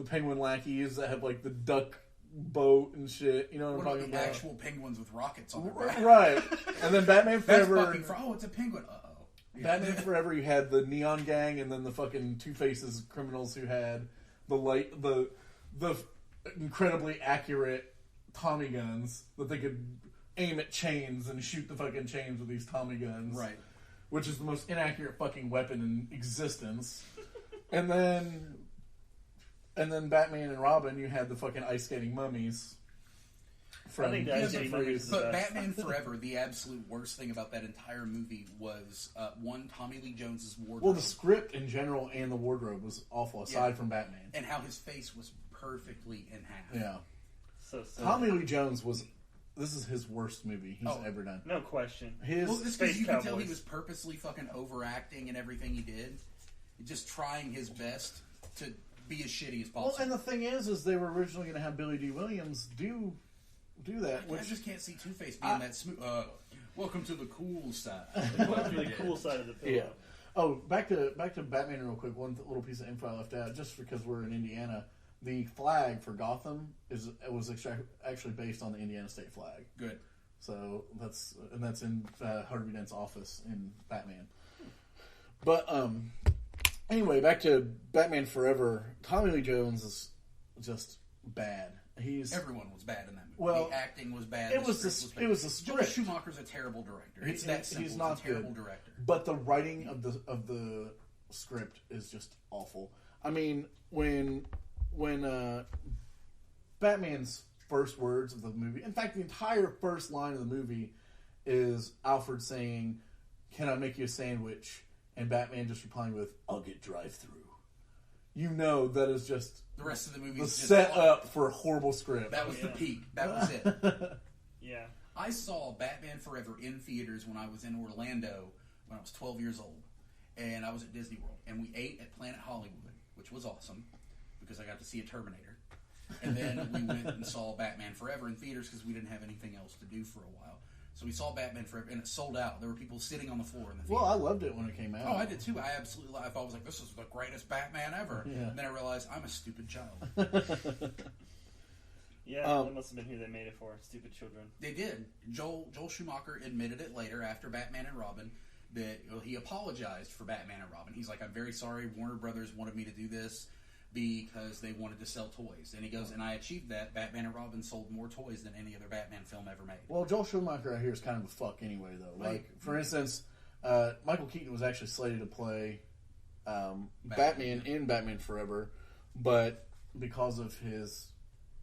penguin lackeys that have like the duck boat and shit. You know what, What I'm about talking the about? actual penguins with rockets on their back? Right. And then Batman That's Forever. fucking oh, it's a penguin. Uh-oh. Yeah. Batman Forever, you had the Neon Gang, and then the fucking Two Faces criminals who had the incredibly accurate Tommy guns that they could aim at chains and shoot the fucking chains with these Tommy guns. Right. Which is the most inaccurate fucking weapon in existence. and then Batman and Robin, you had the fucking ice skating mummies. I think the ice skating mummies is the But best. Batman Forever, the absolute worst thing about that entire movie was one, Tommy Lee Jones's wardrobe. Well, the script in general and the wardrobe was awful, aside from Batman. and how his face was perfectly in half. Yeah. So Tommy Lee Jones this is his worst movie he's ever done. no question. His Well, it's because Space you can tell Cowboys. he was purposely fucking overacting in everything he did, just trying his best to be as shitty as possible. well, and the thing is they were originally going to have Billy D. Williams do that, I which just can't see Two-Face being that smooth. Welcome to the cool side. The cool side of the pillow. yeah. Oh, back to Batman real quick. One little piece of info I left out, just because we're in Indiana. The flag for Gotham was actually based on the Indiana State flag. Good. So that's in Harvey Dent's office in Batman. But anyway, back to Batman Forever. Tommy Lee Jones is just bad. Everyone was bad in that movie. Well, the acting was bad. it was script the bad. script. Joel Schumacher's a terrible director. It's that simple. He's not He's a terrible good. director. But the writing of the script is just awful. I mean, when Batman's first words of the movie, in fact, the entire first line of the movie is Alfred saying, "Can I make you a sandwich?" And Batman just replying with, "I'll get drive-through." You know that is just The rest of the movie the is just setup for a horrible script. That was the peak. That was it. Yeah. I saw Batman Forever in theaters when I was in Orlando when I was 12 years old. and I was at Disney World, and we ate at Planet Hollywood, which was awesome because I got to see a Terminator. And then we went and saw Batman Forever in theaters because we didn't have anything else to do for a while. So we saw Batman Forever, and it sold out. There were people sitting on the floor in the theater. Well, I loved it when it came out. Oh, I did too. I absolutely loved it. I was like, this is the greatest Batman ever. Yeah. And then I realized I'm a stupid child. Yeah, that must have been who they made it for. Stupid children. They did. Joel Schumacher admitted it later after Batman and Robin that he apologized for Batman and Robin. He's like, I'm very sorry. Warner Brothers wanted me to do this because they wanted to sell toys. And he goes, and I achieved that. Batman and Robin sold more toys than any other Batman film ever made. Well, Joel Schumacher out here is kind of a fuck anyway, though. Right. Like, for instance, Michael Keaton was actually slated to play Batman in Batman Forever, but because of his...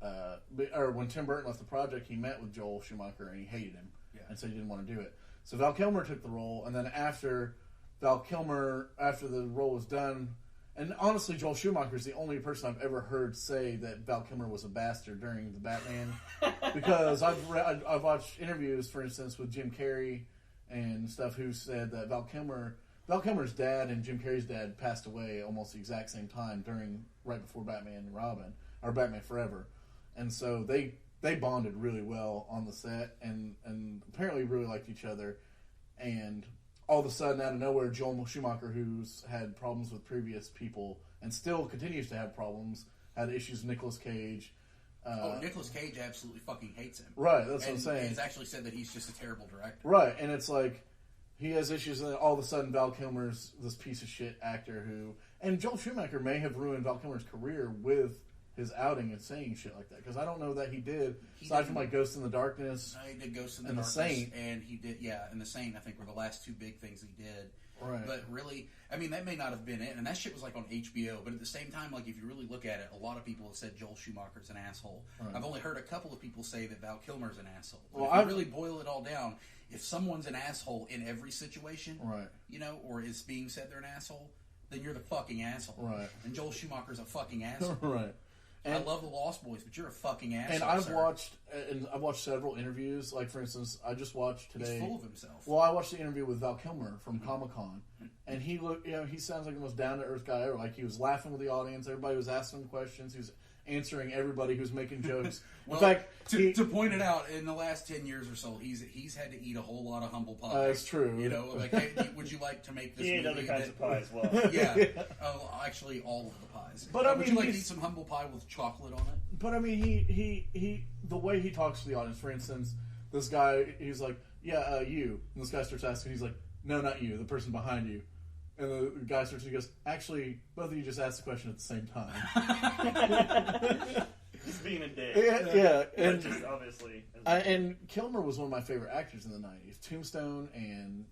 or when Tim Burton left the project, he met with Joel Schumacher and he hated him and said he didn't want to do it. So Val Kilmer took the role, and then after the role was done, and honestly, Joel Schumacher is the only person I've ever heard say that Val Kilmer was a bastard during the Batman, because I've watched interviews, for instance, with Jim Carrey and stuff, who said that Val Kilmer's dad and Jim Carrey's dad passed away almost the exact same time right before Batman and Robin, or Batman Forever. And so they bonded really well on the set, and apparently really liked each other. And all of a sudden, out of nowhere, Joel Schumacher, who's had problems with previous people and still continues to have problems, had issues with Nicolas Cage. Nicolas Cage absolutely fucking hates him. Right, that's what I'm saying. He's actually said that he's just a terrible director. Right, and it's like, he has issues, and all of a sudden Val Kilmer's this piece of shit actor who... And Joel Schumacher may have ruined Val Kilmer's career with his outing and saying shit like that, because I don't know that he did. Aside from like Ghost in the Darkness, he did Ghost in the Darkness, Saint, and he did and the Saint. I think were the last two big things he did. Right. But really, I mean, that may not have been it, and that shit was like on HBO. But at the same time, like if you really look at it, a lot of people have said Joel Schumacher's an asshole. Right. I've only heard a couple of people say that Val Kilmer's an asshole. But if you really boil it all down, if someone's an asshole in every situation, right, or is being said they're an asshole, then you're the fucking asshole. Right. And Joel Schumacher's a fucking asshole. Right. And I love the Lost Boys, but you're a fucking asshole. And I've watched several interviews. Like, for instance, I just watched today. He's full of himself. Well, I watched the interview with Val Kilmer from Comic-Con, and he sounds like the most down to earth guy ever. Like, he was laughing with the audience. Everybody was asking him questions. He was answering everybody who's making jokes. Well, in fact, to point it out, in the last 10 years or so, he's had to eat a whole lot of humble pie. That's true. Like, hey, would you like to make this? He ate movie other kinds of pie as well. Yeah. Actually, all of the pies. But I mean, would you like to eat some humble pie with chocolate on it? But I mean, he the way he talks to the audience. For instance, this guy, he's like, "Yeah, you." And this guy starts asking. He's like, "No, not you. The person behind you." And the guy starts. He goes, "Actually, both of you just asked the question at the same time." Just being a dick. Yeah, and just obviously. And Kilmer was one of my favorite actors in the '90s. Tombstone and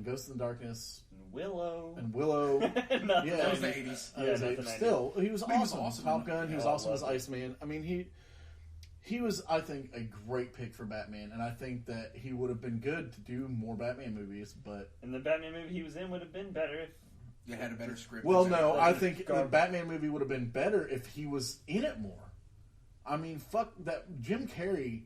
Ghost in the Darkness. Willow. Yeah, that was the '80s. Still, he was awesome. He was awesome. Top Gun. He was awesome as it. Iceman. I mean, he was, I think, a great pick for Batman, and I think that he would have been good to do more Batman movies. But and the Batman movie he was in would have been better if you had a better script. Well, no, I think the Batman movie would have been better if he was in it more. I mean, fuck that. Jim Carrey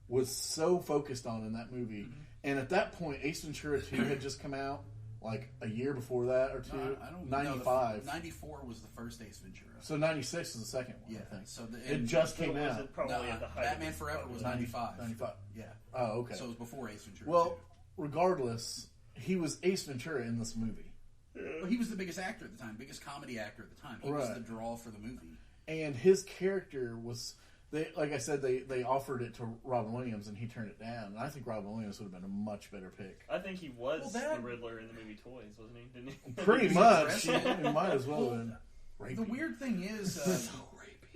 was so focused on in that movie, and at that point, Ace Ventura 2 had just come out. Like a year before that or two? No, I don't 95. 94 was the first Ace Ventura. So 96 is the second one, yeah, I think. So it just came out. Probably at the height Batman Forever was 95. 95. Yeah. Oh, okay. So it was before Ace Ventura. Well, regardless, he was Ace Ventura in this movie. Well, he was the biggest actor at the time, biggest comedy actor at the time. He was the draw for the movie. And his character was... like I said, they offered it to Robin Williams, and he turned it down. And I think Robin Williams would have been a much better pick. I think he was the Riddler in the movie Toys, wasn't he? Didn't he? Pretty much. He might as well have been. Rapey. The weird thing is, so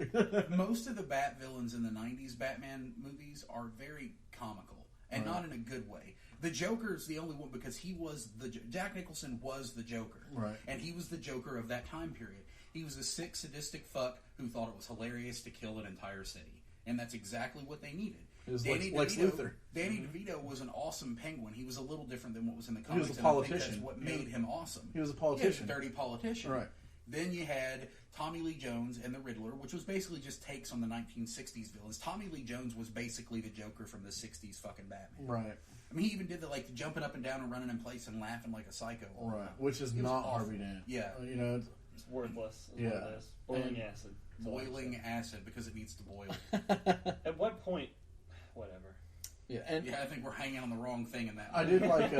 rapey. Most of the Bat villains in the '90s Batman movies are very comical, and not in a good way. The Joker's the only one because Jack Nicholson was the Joker, right? And he was the Joker of that time period. He was a sick, sadistic fuck who thought it was hilarious to kill an entire city. And that's exactly what they needed. It was Lex Luthor. Danny DeVito was an awesome penguin. He was a little different than what was in the comics. He was a politician. That's what made him awesome. He was a politician. He was a dirty politician. Right. Then you had Tommy Lee Jones and the Riddler, which was basically just takes on the 1960s villains. Tommy Lee Jones was basically the Joker from the 60s fucking Batman. Right. I mean, he even did the jumping up and down and running in place and laughing like a psycho. Right. Which is not Harvey Dent. Yeah. You know, it's worthless. Yeah. What it is. Boiling acid. Boiling acid because it needs to boil. At what point? Whatever. Yeah, and I think we're hanging on the wrong thing in that. I did like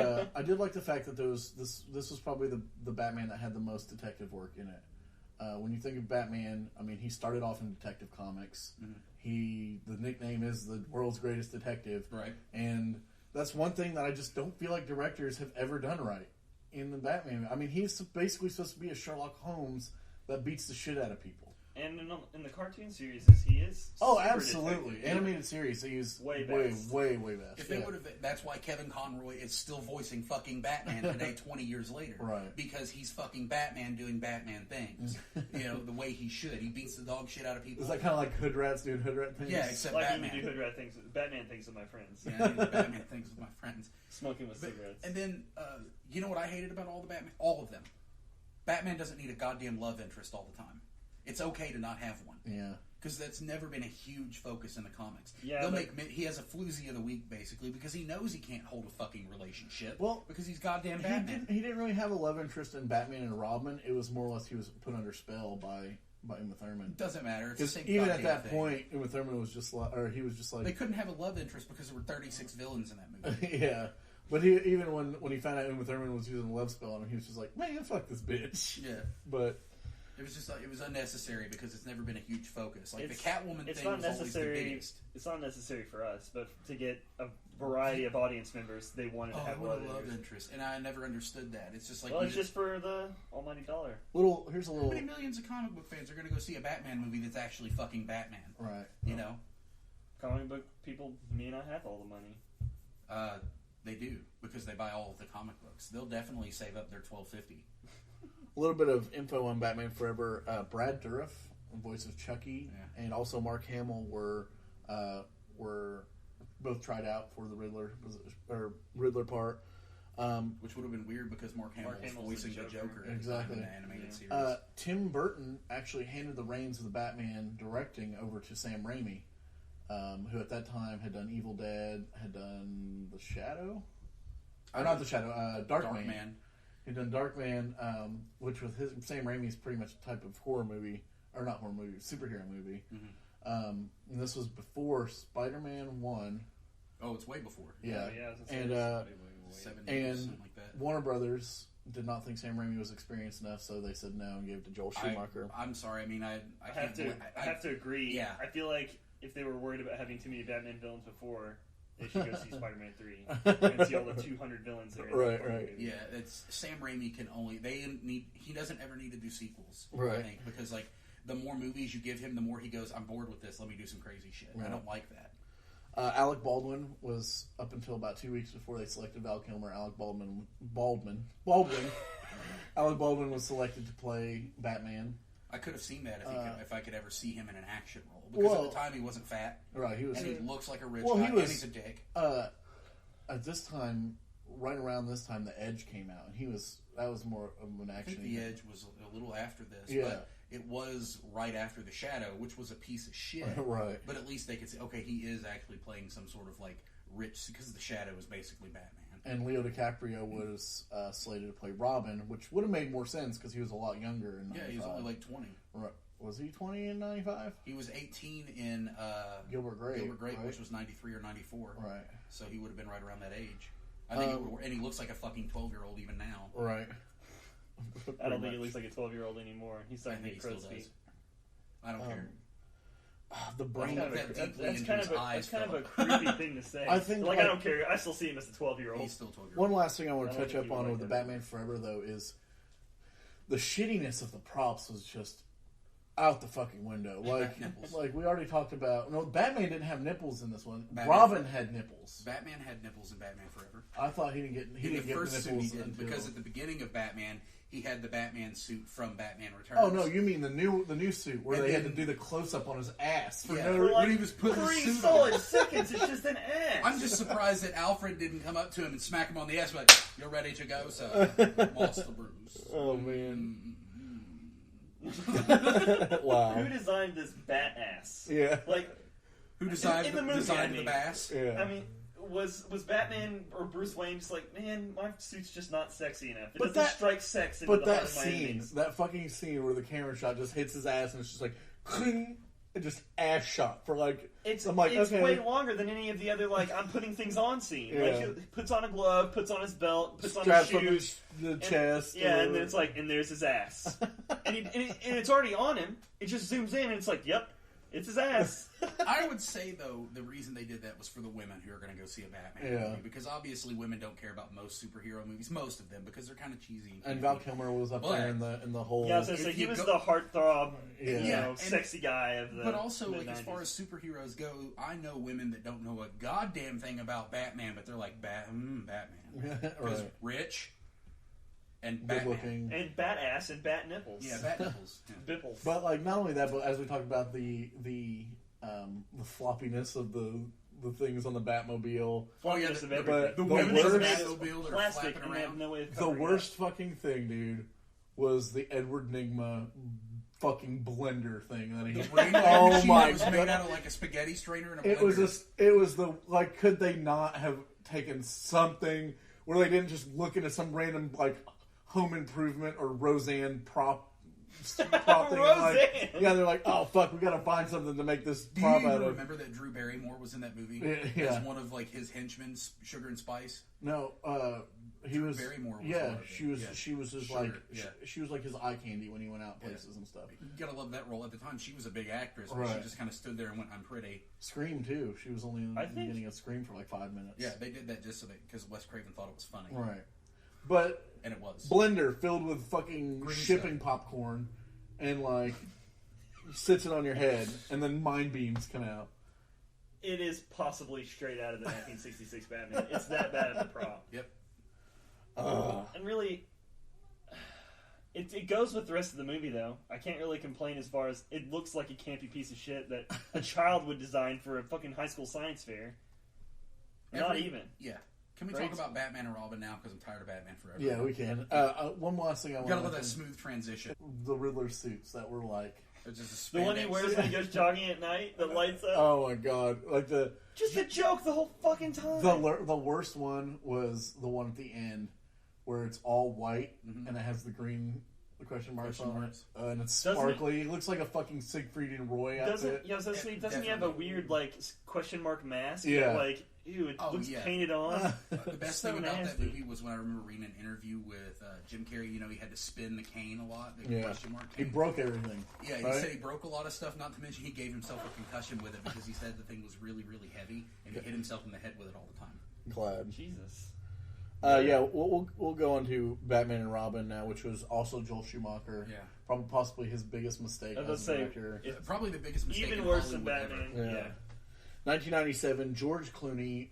the fact that this was probably the Batman that had the most detective work in it. When you think of Batman, I mean, he started off in Detective Comics. Mm-hmm. The nickname is the world's greatest detective, right? And that's one thing that I just don't feel like directors have ever done right in the Batman. I mean, he's basically supposed to be a Sherlock Holmes that beats the shit out of people. And in the cartoon series, he is. Oh, absolutely! Animated series, he's way best. If they would have, that's why Kevin Conroy is still voicing fucking Batman today, 20 years later, right? Because he's fucking Batman doing Batman things, the way he should. He beats the dog shit out of people. Is that kind of like Hood Rats doing Hood Rat things? Yeah, except like Batman. You do Hood Rat things, Batman things with my friends. Yeah, I do Batman things with my friends. Smoking with cigarettes. And then, you know what I hated about all the Batman? All of them. Batman doesn't need a goddamn love interest all the time. It's okay to not have one. Yeah. Because that's never been a huge focus in the comics. Yeah, he has a floozy of the week, basically, because he knows he can't hold a fucking relationship. Well, because he's goddamn Batman. He didn't really have a love interest in Batman and Robin. It was more or less he was put under spell by Uma Thurman. Doesn't matter. It's the same even at that thing. point, Uma Thurman was just like, they couldn't have a love interest because there were 36 villains in that movie. Yeah. But even when he found out Uma Thurman was using a love spell on him, he was just like, man, fuck this bitch. Yeah. But it was just it was unnecessary because it's never been a huge focus. Like the Catwoman thing was always the biggest. It's not necessary for us, but to get a variety of audience members, they wanted to have love interest, and I never understood that. It's just like it's just for the almighty dollar. Here's a little. How many millions of comic book fans are going to go see a Batman movie that's actually fucking Batman? Right. You know, comic book people. Me and I have all the money. They do because they buy all of the comic books. They'll definitely save up their $12.50. A little bit of info on Batman Forever. Brad Dourif, voice of Chucky, and also Mark Hamill were both tried out for the Riddler part. Which would have been weird because Mark Hamill was voicing the Joker exactly in the animated series. Tim Burton actually handed the reins of the Batman directing over to Sam Raimi, who at that time had done Evil Dead, had done The Shadow, not The Shadow, Darkman. He'd done Darkman, which with Sam Raimi's pretty much a type of horror movie, or not horror movie, superhero movie. Mm-hmm. And this was before Spider-Man 1. Oh, it's way before. Yeah, and something like that. Warner Brothers did not think Sam Raimi was experienced enough, so they said no and gave it to Joel Schumacher. I'm sorry. I mean, I have to agree. Yeah. I feel like if they were worried about having too many Batman villains before, they should go see Spider-Man 3 and see all the 200 villains there. Right. Yeah, it's Sam Raimi can only he doesn't ever need to do sequels. Right. I think because the more movies you give him, the more he goes, I'm bored with this. Let me do some crazy shit. Right. I don't like that. Alec Baldwin was up until about 2 weeks before they selected Val Kilmer. Alec Baldwin. Alec Baldwin was selected to play Batman. I could have seen that if I could ever see him in an action role. Because at the time he wasn't fat. Right, he was. And he looks like a rich guy, and he's a dick. At this time, right around this time, The Edge came out, and that was more of an action. I think The Edge was a little after this, but it was right after The Shadow, which was a piece of shit. Right. But at least they could say, okay, he is actually playing some sort of rich, because The Shadow is basically Batman. And Leo DiCaprio was slated to play Robin, which would have made more sense because he was a lot younger in 95. Yeah, he was only 20. Right. Was he 20 in 95? He was 18 in Gilbert Grape, right? Which was 93 or 94. Right. So he would have been right around that age. I think and he looks like a fucking 12-year-old even now. Right. I don't think he looks like a 12-year-old anymore. He's starting to make crow's feet. I don't care. The brain that's kind of a creepy thing to say. I think I don't care. I still see him as a 12-year-old. He's still 12-year-old. One last thing I want to touch up on with the Batman Forever though is the shittiness of the props was just out the fucking window. Like we already talked about. No, Batman didn't have nipples in this one. Robin had nipples. Batman had nipples in Batman Forever. I thought he didn't get the first suit he didn't, because at the beginning of Batman he had the Batman suit from Batman Returns. Oh no, you mean the new suit where they had to do the close up on his ass for when he was putting his suit solid on. seconds. It's just an ass. I'm just surprised that Alfred didn't come up to him and smack him on the ass like, "You're ready to go, so lost the bruise." Oh man. Wow. Who designed this bat ass? Yeah. Like, Who designed in the movie, the bass? Yeah. I mean, was Batman or Bruce Wayne just like, man, my suit's just not sexy enough. It doesn't strike sex into But the heart that of my scene, enemies. that fucking scene where the camera shot just hits his ass and it's just like, cling, and just ass shot for like. It's okay. way longer than any of the other like I'm putting things on scene. Yeah. Like he puts on a glove, puts on his belt, puts Straps on his shoes, the chest. yeah, and then it's like, and there's his ass, and it's already on him. It just zooms in and it's like, yep, it's his ass. I would say, though, the reason they did that was for the women who are going to go see a Batman movie. Because obviously women don't care about most superhero movies, most of them, because they're kind of cheesy. And Val Kilmer was up there in the whole. Yeah, so he was the heartthrob, yeah. sexy guy of the. But also, like, mid-90s. as far as superheroes go, I know women that don't know a goddamn thing about Batman, but they're like, Batman. Because Right. rich and Good Batman. looking. And bat ass and bat nipples. Yeah, bat nipples. Yeah. Bipples. But like, not only that, but as we talked about the floppiness of the things on the Batmobile. Oh, yeah, Floppiness of the everything. the women worst- in the Batmobile that are Plastic flapping and they have around. no way of The covering it worst fucking thing, dude, was the Edward Nygma fucking blender thing that he. The brain Oh machine my that was made God. out of like a spaghetti strainer and a It blender. was just. It was the like. Could they not have taken something where they didn't just look into some random like Home Improvement or Roseanne prop thing? Like, Roseanne! yeah, they're like, oh fuck, we gotta find something to make this Do you prop even out of. remember that Drew Barrymore was in that movie? Yeah. As one of like his henchmen, Sugar and Spice. No, he Drew was. Barrymore was yeah, one of them. she was. Yeah. She was just Sugar, like. yeah. She was like his eye candy when he went out places and stuff. You gotta love that role. At the time, she was a big actress, but Right. she just kind of stood there and went, "I'm pretty." Scream too. She was only in the I think- beginning of Scream for like 5 minutes. Yeah, they did that just so because Wes Craven thought it was funny, Right. But and it was. blender filled with fucking Green shipping stuff. popcorn and like sits it on your head and then mind beams come out. It is possibly straight out of the 1966 Batman. It's that bad of a prop. Yep. And really, it goes with the rest of the movie, though. I can't really complain as far as it looks like a campy piece of shit that a child would design for a fucking high school science fair. Not even. Yeah. Can we Right. talk about Batman and Robin now? Because I'm tired of Batman forever. Yeah, we can. One last thing I You want gotta to love that mention. smooth transition. The Riddler suits that were like, It's just a The one he spandex. wears when he goes jogging at night that lights up. oh my god, like Just a joke the whole fucking time. the worst one was the one at the end where it's all white and it has the green question marks Question on marks. it, and it's Doesn't sparkly. It looks like a fucking Siegfried and Roy outfit. Doesn't he have a weird like question mark mask? Yeah. Like, ew, it Oh, looks yeah. painted on. The best So thing about that nasty. movie was when I remember reading an interview with Jim Carrey. You know, he had to spin the cane a lot. The Yeah, question mark he cane. broke everything. Yeah, he right? said he broke a lot of stuff. Not to mention he gave himself a concussion with it because he said the thing was really, really heavy, and he hit himself in the head with it all the time. Glad. Jesus. Yeah, we'll go on to Batman and Robin now, which was also Joel Schumacher. Yeah. Probably possibly his biggest mistake I was as a about to say, director. it's Probably the biggest mistake. even in worse than Hollywood Batman. ever. Yeah. 1997, George Clooney,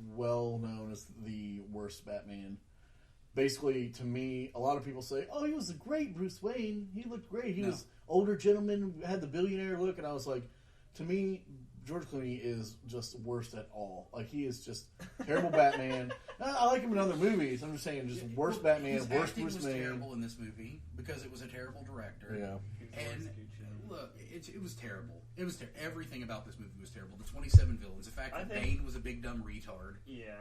well known as the worst Batman. Basically, to me, a lot of people say, "Oh, he was a great Bruce Wayne. He looked great. He was older gentleman, had the billionaire look." And I was like, to me, George Clooney is just worst at all. Like, he is just terrible Batman. I like him in other movies. I'm just saying, just worst Batman, His worst acting Bruce was Wayne. terrible in this movie because it was a terrible director. Yeah. And look, it was terrible. It was everything about this movie was terrible. The 27 villains, the fact I that think- Bane was a big dumb retard. Yeah.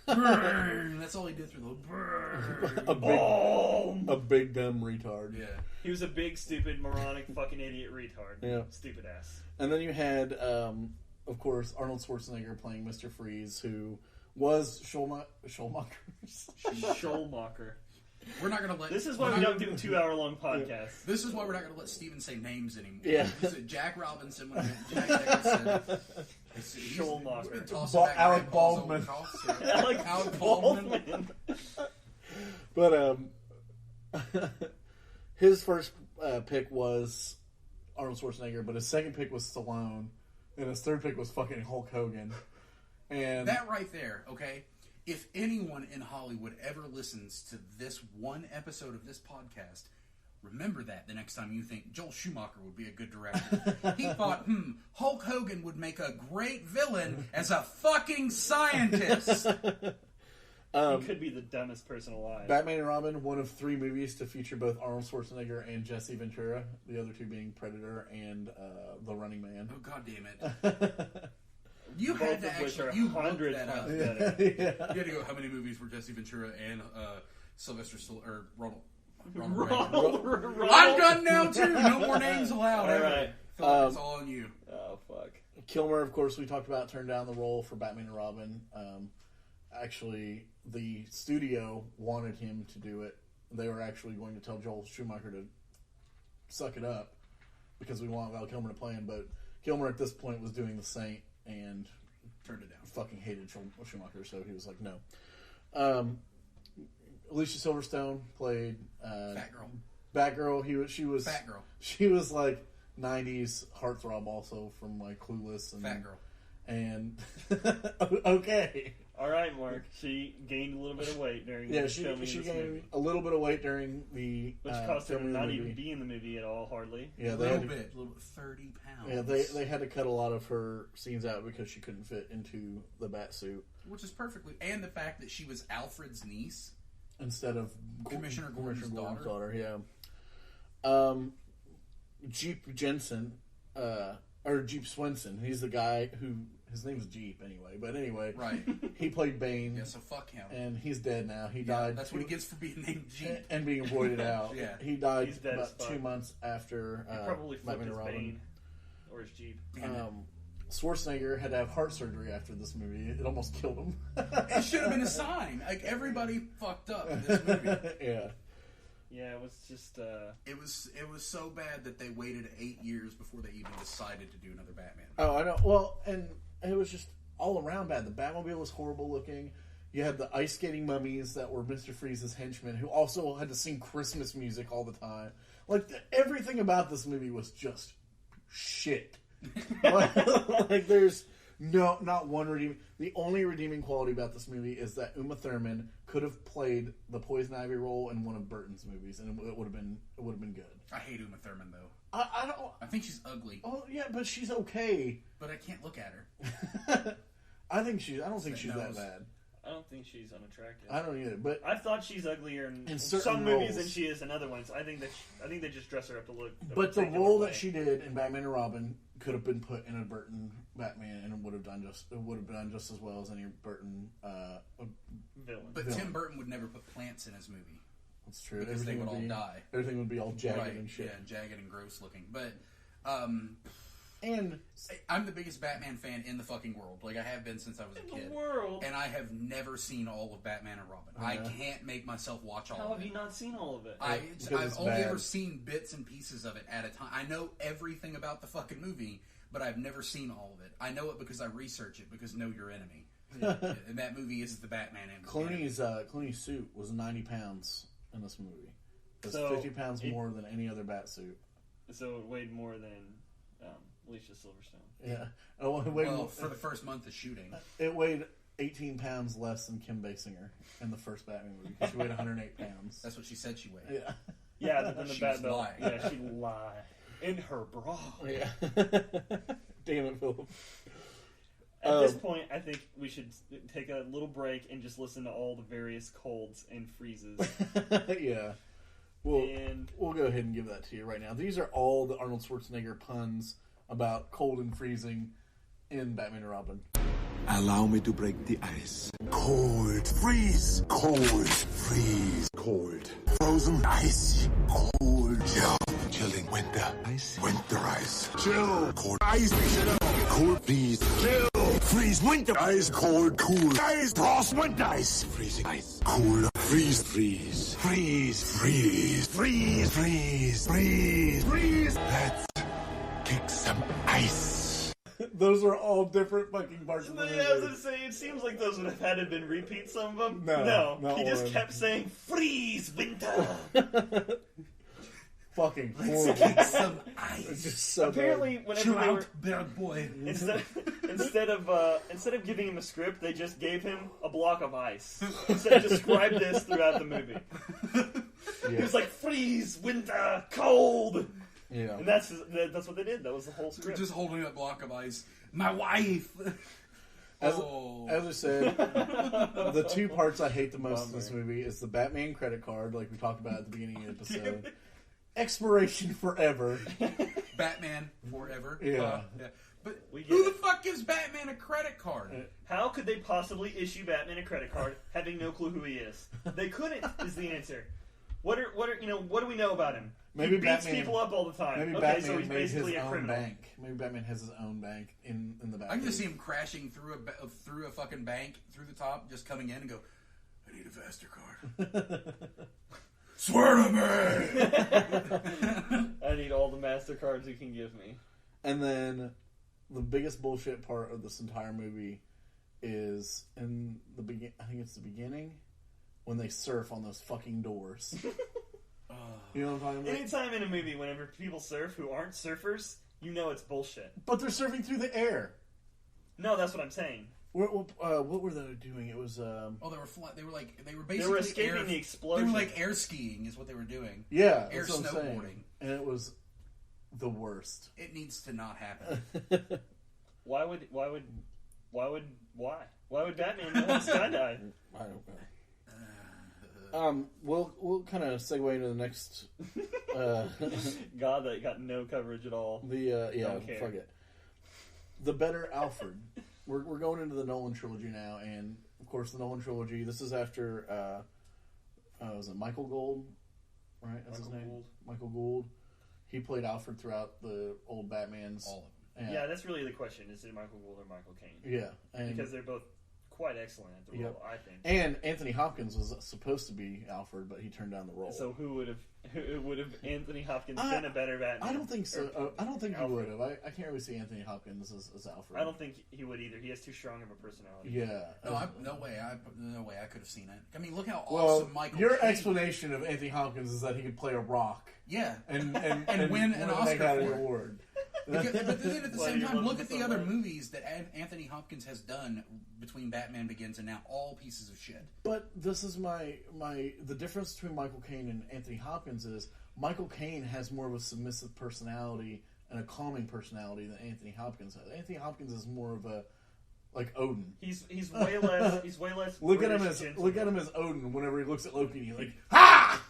That's all he did through the. A big dumb retard. Yeah. He was a big, stupid, moronic, fucking idiot retard. Yeah. Stupid ass. And then you had, of course, Arnold Schwarzenegger playing Mr. Freeze, who was Schulmacher. Schollmacher. We're not gonna let. This is why we don't do 2-hour-long podcasts. This is why we're not gonna let Steven say names anymore. Yeah. Is it Jack Robinson when Jack Nicholson? Schollmacher. Alec Baldwin. Alec Baldwin. But his first pick was Arnold Schwarzenegger, but his second pick was Stallone, and his third pick was fucking Hulk Hogan. And That right there, okay? If anyone in Hollywood ever listens to this one episode of this podcast, remember that the next time you think Joel Schumacher would be a good director. He thought, Hulk Hogan would make a great villain as a fucking scientist. He could be the dumbest person alive. Batman and Robin, one of 3 movies to feature both Arnold Schwarzenegger and Jesse Ventura. The other 2 being Predator and The Running Man. Oh, God damn it. You Both had to of which actually... are You 100 looked that up. times better. Yeah. You had to go, how many movies were Jesse Ventura and Sylvester Stallone... Or Ronald Reagan? I'm done now, too! No more names allowed. All right. It's all on you. Oh, fuck. Kilmer, of course, we talked about, turned down the role for Batman and Robin. Actually, the studio wanted him to do it. They were actually going to tell Joel Schumacher to suck it up because we want Val Kilmer to play him. But Kilmer at this point was doing The Saint and Turned it down. fucking hated Schumacher, so he was like, no. Alicia Silverstone played Batgirl. She was Batgirl. She was like 90s heartthrob also from like Clueless and Batgirl. And okay. All right, Mark. She gained a little bit of weight during Yeah, the she filming of this gained movie. a little bit of weight during the Which caused her to filming of not the even movie. be in the movie at all, hardly. Yeah, A little bit, 30 pounds. Yeah, they had to cut a lot of her scenes out because she couldn't fit into the bat suit. Which is perfectly... And the fact that she was Alfred's niece. Instead of Commissioner Gordon's daughter. Yeah. Jeep Jensen, or Jeep Swenson. He's the guy who... His name's Jeep, anyway. But anyway, Right. He played Bane. Yeah, so fuck him. And he's dead now. He died. That's what he gets for being named Jeep. And being voided out. Yeah. He died He's dead about as fuck. 2 months after He probably flipped Batman his and Robin. Bane. Or his Jeep. Schwarzenegger had to have heart surgery after this movie. It almost killed him. It should have been a sign. Like, everybody fucked up in this movie. Yeah. Yeah, it was just... It was so bad that they waited 8 years before they even decided to do another Batman. Oh, I know. Well, and it was just all around bad. The Batmobile was horrible looking. You had the ice skating mummies that were Mr. Freeze's henchmen, who also had to sing Christmas music all the time. Like, everything about this movie was just shit. Like, there's not one redeeming... The only redeeming quality about this movie is that Uma Thurman could have played the Poison Ivy role in one of Burton's movies, and it would have been good. I hate Uma Thurman, though. I don't... I think she's ugly. Oh, yeah, but she's okay. But I can't look at her. I don't think she's that bad. I don't think she's unattractive. I don't either, but I thought she's uglier in certain some movies roles than she is in other ones. I think they just dress her up to look. But the role that she did in Batman and Robin could have been put in a Burton Batman, and it would have done just as well as any Burton villain. But Villain. Tim Burton would never put plants in his movie. That's true. Because they would all die. Everything would be all jagged Right, and shit. yeah, jagged and gross looking. But, And I'm the biggest Batman fan in the fucking world. Like, I have been since I was a kid. The world. And I have never seen all of Batman and Robin. I can't make myself watch all How of have it. you not seen all of it? Because I've it's only bad. ever seen bits and pieces of it at a time. I know everything about the fucking movie, but I've never seen all of it. I know it because I research it, because know your enemy. And that movie is the Batman enemy. Clooney's suit was 90 pounds in this movie. It's So 50 pounds more than any other bat suit. So it weighed more than Alicia Silverstone. Yeah. Oh, it weighed Well, for the first month of shooting. It weighed 18 pounds less than Kim Basinger in the first Batman movie, because she weighed 108 pounds. That's what she said she weighed. Yeah. Yeah, but then the She Bat was Belt. lying. Yeah, she lied. In her bra. Yeah. Damn it, Philip. At this point, I think we should take a little break and just listen to all the various colds and freezes. Yeah. We'll go ahead and give that to you right now. These are all the Arnold Schwarzenegger puns about cold and freezing in Batman and Robin. Allow me to break the ice. Cold, freeze. Cold, freeze. Cold, frozen, icy. Cold, chill. Chilling, winter, ice. Winter ice. Chill, cold, ice. Cold, freeze. Chill, freeze, winter ice. Cold, cool, ice. Frost, winter ice. Freezing ice. Cool, freeze, freeze. Freeze, freeze. Freeze, freeze. Freeze, freeze. Let's kick some ice. Those are all different fucking parts of the movie. Yeah, I was going to say, it seems like those would have had to been repeats, some of them. No, not he just one. kept saying, freeze, winter. Fucking Let's horrible. kick some ice. It's just so Apparently, bad. whenever Chill they were... out, bad boy. Instead of giving him a script, they just gave him a block of ice. Instead, describe this throughout the movie. He was like, freeze, winter, cold. Yeah. And that's what they did. That was the whole script. Just holding a block of ice. My wife. As I said, the two parts I hate the most in this movie is the Batman credit card, like we talked about at the beginning of the episode. Expiration forever. Batman forever. Yeah. But who the fuck gives Batman a credit card? How could they possibly issue Batman a credit card having no clue who he is? They couldn't. Is the answer. What do we know about him? Maybe he beats Batman, people up all the time. Maybe okay, Batman so he's made basically his a own criminal. bank. Maybe Batman has his own bank in the back. I can just see him crashing through a fucking bank through the top, just coming in and go, I need a faster card. Swear to me. I need all the MasterCards you can give me. And then the biggest bullshit part of this entire movie is in the I think it's the beginning when they surf on those fucking doors. You know what I'm talking about? Anytime in a movie, whenever people surf who aren't surfers, you know it's bullshit. But they're surfing through the air. No, that's what I'm saying. What were they doing? It was they were basically escaping the explosion. They were like air skiing is what they were doing. Yeah, air that's what I'm saying. snowboarding, and it was the worst. It needs to not happen. Why would Batman know how to skydive? I don't know. We'll kind of segue into the next. God, that got no coverage at all. Fuck it. The better Alfred. We're going into the Nolan trilogy now, and of course the Nolan trilogy. This is after was it Michael Gould? Right, that's his name. Gould. Michael Gould. He played Alfred throughout the old Batmans. All of them. Yeah, that's really the question: is it Michael Gould or Michael Caine? Yeah, because they're both quite excellent at the role, I think. And Anthony Hopkins was supposed to be Alfred, but he turned down the role. So who would have Anthony Hopkins been a better Batman? I don't think so. I don't think he would have. I can't really see Anthony Hopkins as Alfred. I don't think he would either. He has too strong of a personality. Yeah. No way I could have seen it. I mean, look how awesome Michael your Caine. Explanation of Anthony Hopkins is that he could play a rock. Yeah. And win an Oscar for it. Award. But then at the same time, look at the other movies that Anthony Hopkins has done between Batman Begins and now, all pieces of shit. But this is the difference between Michael Caine and Anthony Hopkins is Michael Caine has more of a submissive personality and a calming personality than Anthony Hopkins has. Anthony Hopkins is more of a like Odin. He's way less. Look at him as Odin. Whenever he looks at Loki, he's like, ha!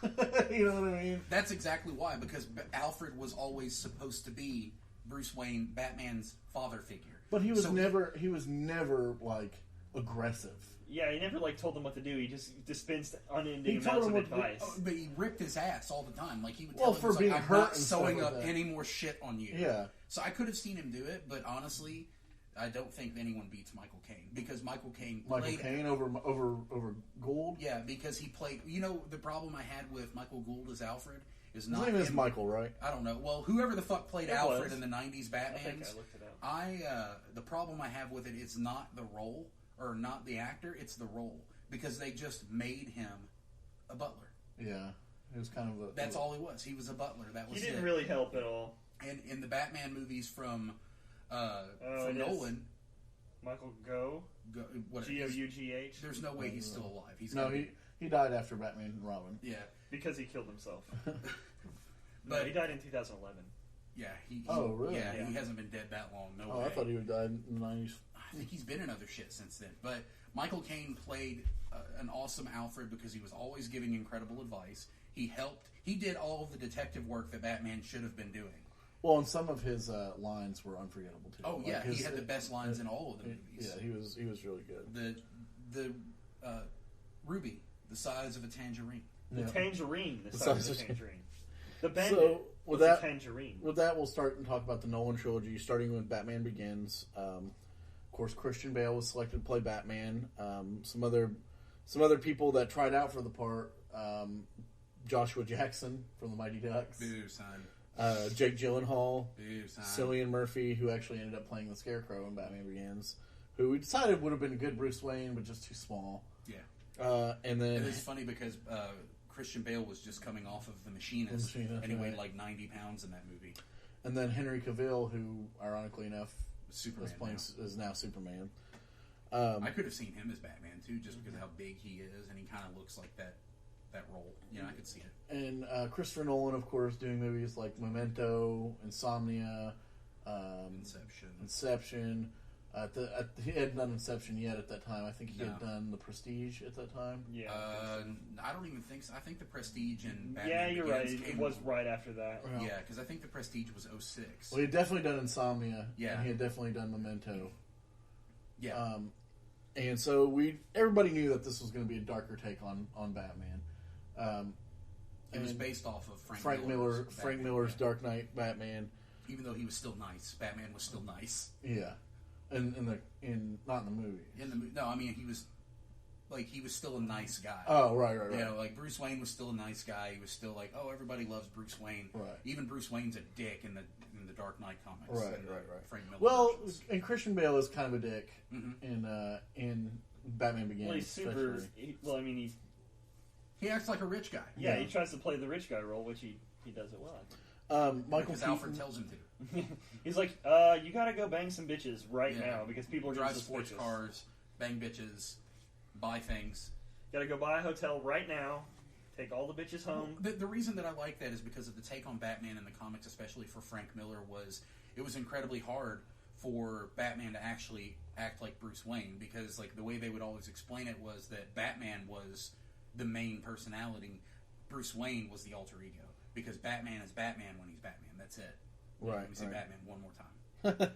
You know what I mean? That's exactly why, because Alfred was always supposed to be Bruce Wayne, Batman's father figure. But he was never like aggressive. Yeah, he never told them what to do. He just dispensed unending amounts of advice. But he ripped his ass all the time. Like he would tell him, for being I'm hurt not and sewing up any more shit on you. Yeah. So I could have seen him do it, but honestly, I don't think anyone beats Michael Caine because Michael Caine over Gould. Yeah, because he played. You know, the problem I had with Michael Gould as Alfred is not. His name is Michael, right? I don't know. Well, whoever the fuck played Alfred in the '90s Batmans, I think I looked it up. The problem I have with it is not the role or not the actor; it's the role because they just made him a butler. Yeah, it was kind of that's all he was. He was a butler. That was. He didn't really help at all. And in the Batman movies from Nolan, Michael Gough. Gough. There's no way he's still alive. He died after Batman and Robin. Yeah, because he killed himself. But he died in 2011. Yeah. Really? Yeah, he hasn't been dead that long. No way. I thought he would die in the 90s. I think he's been in other shit since then. But Michael Caine played an awesome Alfred because he was always giving incredible advice. He helped. He did all of the detective work that Batman should have been doing. Well, and some of his lines were unforgettable too. Oh yeah, he had the best lines in all of the movies. Yeah, he was really good. The ruby, the size of a tangerine. The tangerine, the size of a tangerine. The bandit with was that, a tangerine. With that, we'll start and talk about the Nolan trilogy, starting with Batman Begins. Of course, Christian Bale was selected to play Batman. Some other people that tried out for the part. Joshua Jackson from the Mighty Ducks. Boo, son. Jake Gyllenhaal. Boo, son. Cillian Murphy, who actually ended up playing the Scarecrow in Batman Begins, who we decided would have been a good Bruce Wayne, but just too small. Yeah. And then it is funny because Christian Bale was just coming off of The Machinist, and he weighed like 90 pounds in that movie. And then Henry Cavill, who ironically enough is now Superman. I could have seen him as Batman too, just because of how big he is, and he kind of looks like that role. You know, I could see it. And Christopher Nolan, of course, doing movies like Memento, Insomnia, Inception. He hadn't done Inception yet at that time. I think he had done The Prestige at that time. Yeah. I don't even think so. I think The Prestige and Batman Yeah, you're right. Begins It was right after that. Yeah, because I think The Prestige was 06. Well, he had definitely done Insomnia. Yeah. And he had definitely done Memento. Yeah. And so everybody knew that this was going to be a darker take on Batman. It was based off of Frank Miller's Dark Knight Batman. Even though he was still nice, Batman was still nice. Yeah, not in the movie. No, I mean he was still a nice guy. Oh, right. You know, like Bruce Wayne was still a nice guy. He was still like, oh, everybody loves Bruce Wayne. Right. Even Bruce Wayne's a dick in the Dark Knight comics. Right. Frank Miller Well, versions. and Christian Bale is kind of a dick in Batman Begins. Well, he's super. He acts like a rich guy. Yeah, he tries to play the rich guy role, which he does it well. Michael Because Keaton, Alfred tells him to. He's like, you gotta go bang some bitches right now because people are drive getting sports suspicious. cars, bang bitches, buy things. Gotta go buy a hotel right now. Take all the bitches home. The reason that I like that is because of the take on Batman in the comics, especially for Frank Miller, was it was incredibly hard for Batman to actually act like Bruce Wayne, because like the way they would always explain it was that Batman was the main personality, Bruce Wayne was the alter ego, because Batman is Batman when he's Batman. That's it. Right. Let me say Batman one more time.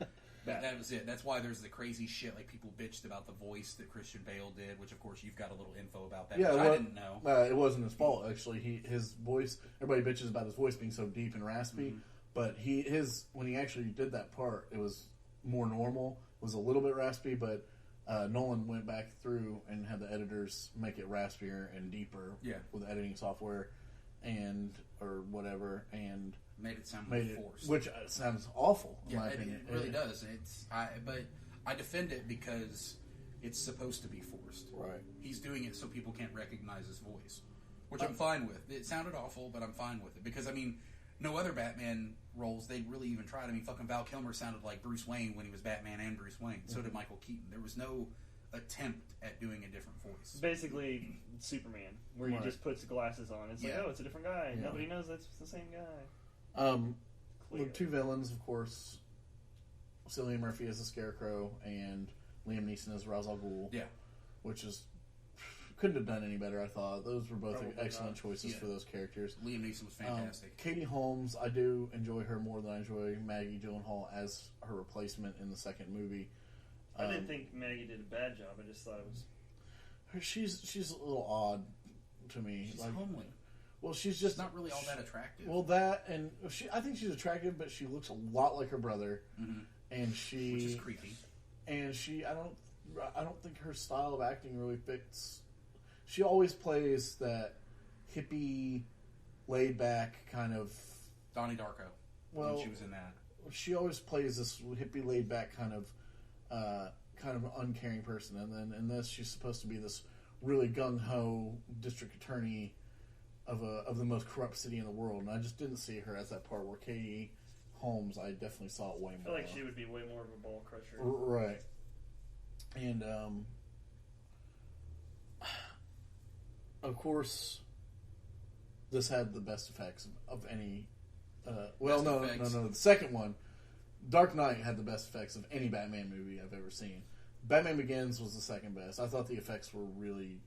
That was it. That's why there's the crazy shit, like people bitched about the voice that Christian Bale did, which of course you've got a little info about that, which I didn't know. It wasn't his fault, actually. His voice, everybody bitches about his voice being so deep and raspy, but when he actually did that part, it was more normal. It was a little bit raspy, but Nolan went back through and had the editors make it raspier and deeper with editing software or whatever, and made it sound forced, which sounds awful in my opinion. It really does. But I defend it because it's supposed to be forced. Right. He's doing it so people can't recognize his voice, which I'm fine with. It sounded awful, but I'm fine with it because I mean, no other Batman roles they really even tried. I mean, fucking Val Kilmer sounded like Bruce Wayne when he was Batman and Bruce Wayne. So did Michael Keaton. There was no attempt at doing a different voice. Basically, Superman, where he just puts glasses on. It's like, oh, it's a different guy. Yeah. Nobody knows that's the same guy. The two villains, of course, Cillian Murphy as the Scarecrow and Liam Neeson as Ra's al Ghul. Yeah. Which couldn't have done any better, I thought. Those were both excellent choices for those characters. Liam Neeson was fantastic. Katie Holmes, I do enjoy her more than I enjoy Maggie Gyllenhaal as her replacement in the second movie. I didn't think Maggie did a bad job. I just thought it was... She's a little odd to me. She's homely. Well, she's just not really all that attractive. Well, I think she's attractive, but she looks a lot like her brother, and which is creepy. And I don't think her style of acting really fits. She always plays that hippie, laid back kind of Donnie Darko. When she was in that, she always plays this hippie, laid back kind of uncaring person, and then in this, she's supposed to be this really gung ho district attorney of the most corrupt city in the world, and I just didn't see her as that part where Katie Holmes. I definitely saw it way more. I feel like she would be way more of a ball crusher, right? And of course, this had the best effects of any. No. The second one, Dark Knight, had the best effects of any Batman movie I've ever seen. Batman Begins was the second best. I thought the effects were really.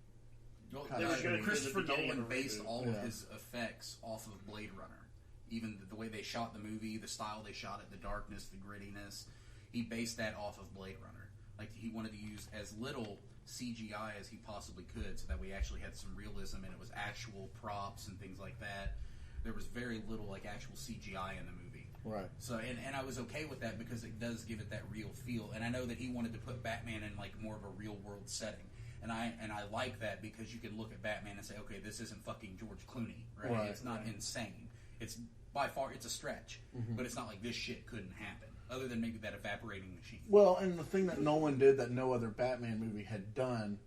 Christopher Nolan based all of his effects off of Blade Runner. Even the way they shot the movie, the style they shot it, the darkness, the grittiness. He based that off of Blade Runner. Like, he wanted to use as little CGI as he possibly could so that we actually had some realism and it was actual props and things like that. There was very little, like, actual CGI in the movie. Right. So, and I was okay with that because it does give it that real feel. And I know that he wanted to put Batman in, like, more of a real-world setting. And I like that because you can look at Batman and say, okay, this isn't fucking George Clooney, right? It's not insane. It's by far, it's a stretch, but it's not like this shit couldn't happen, other than maybe that evaporating machine. Well, and the thing that Nolan did that no other Batman movie had done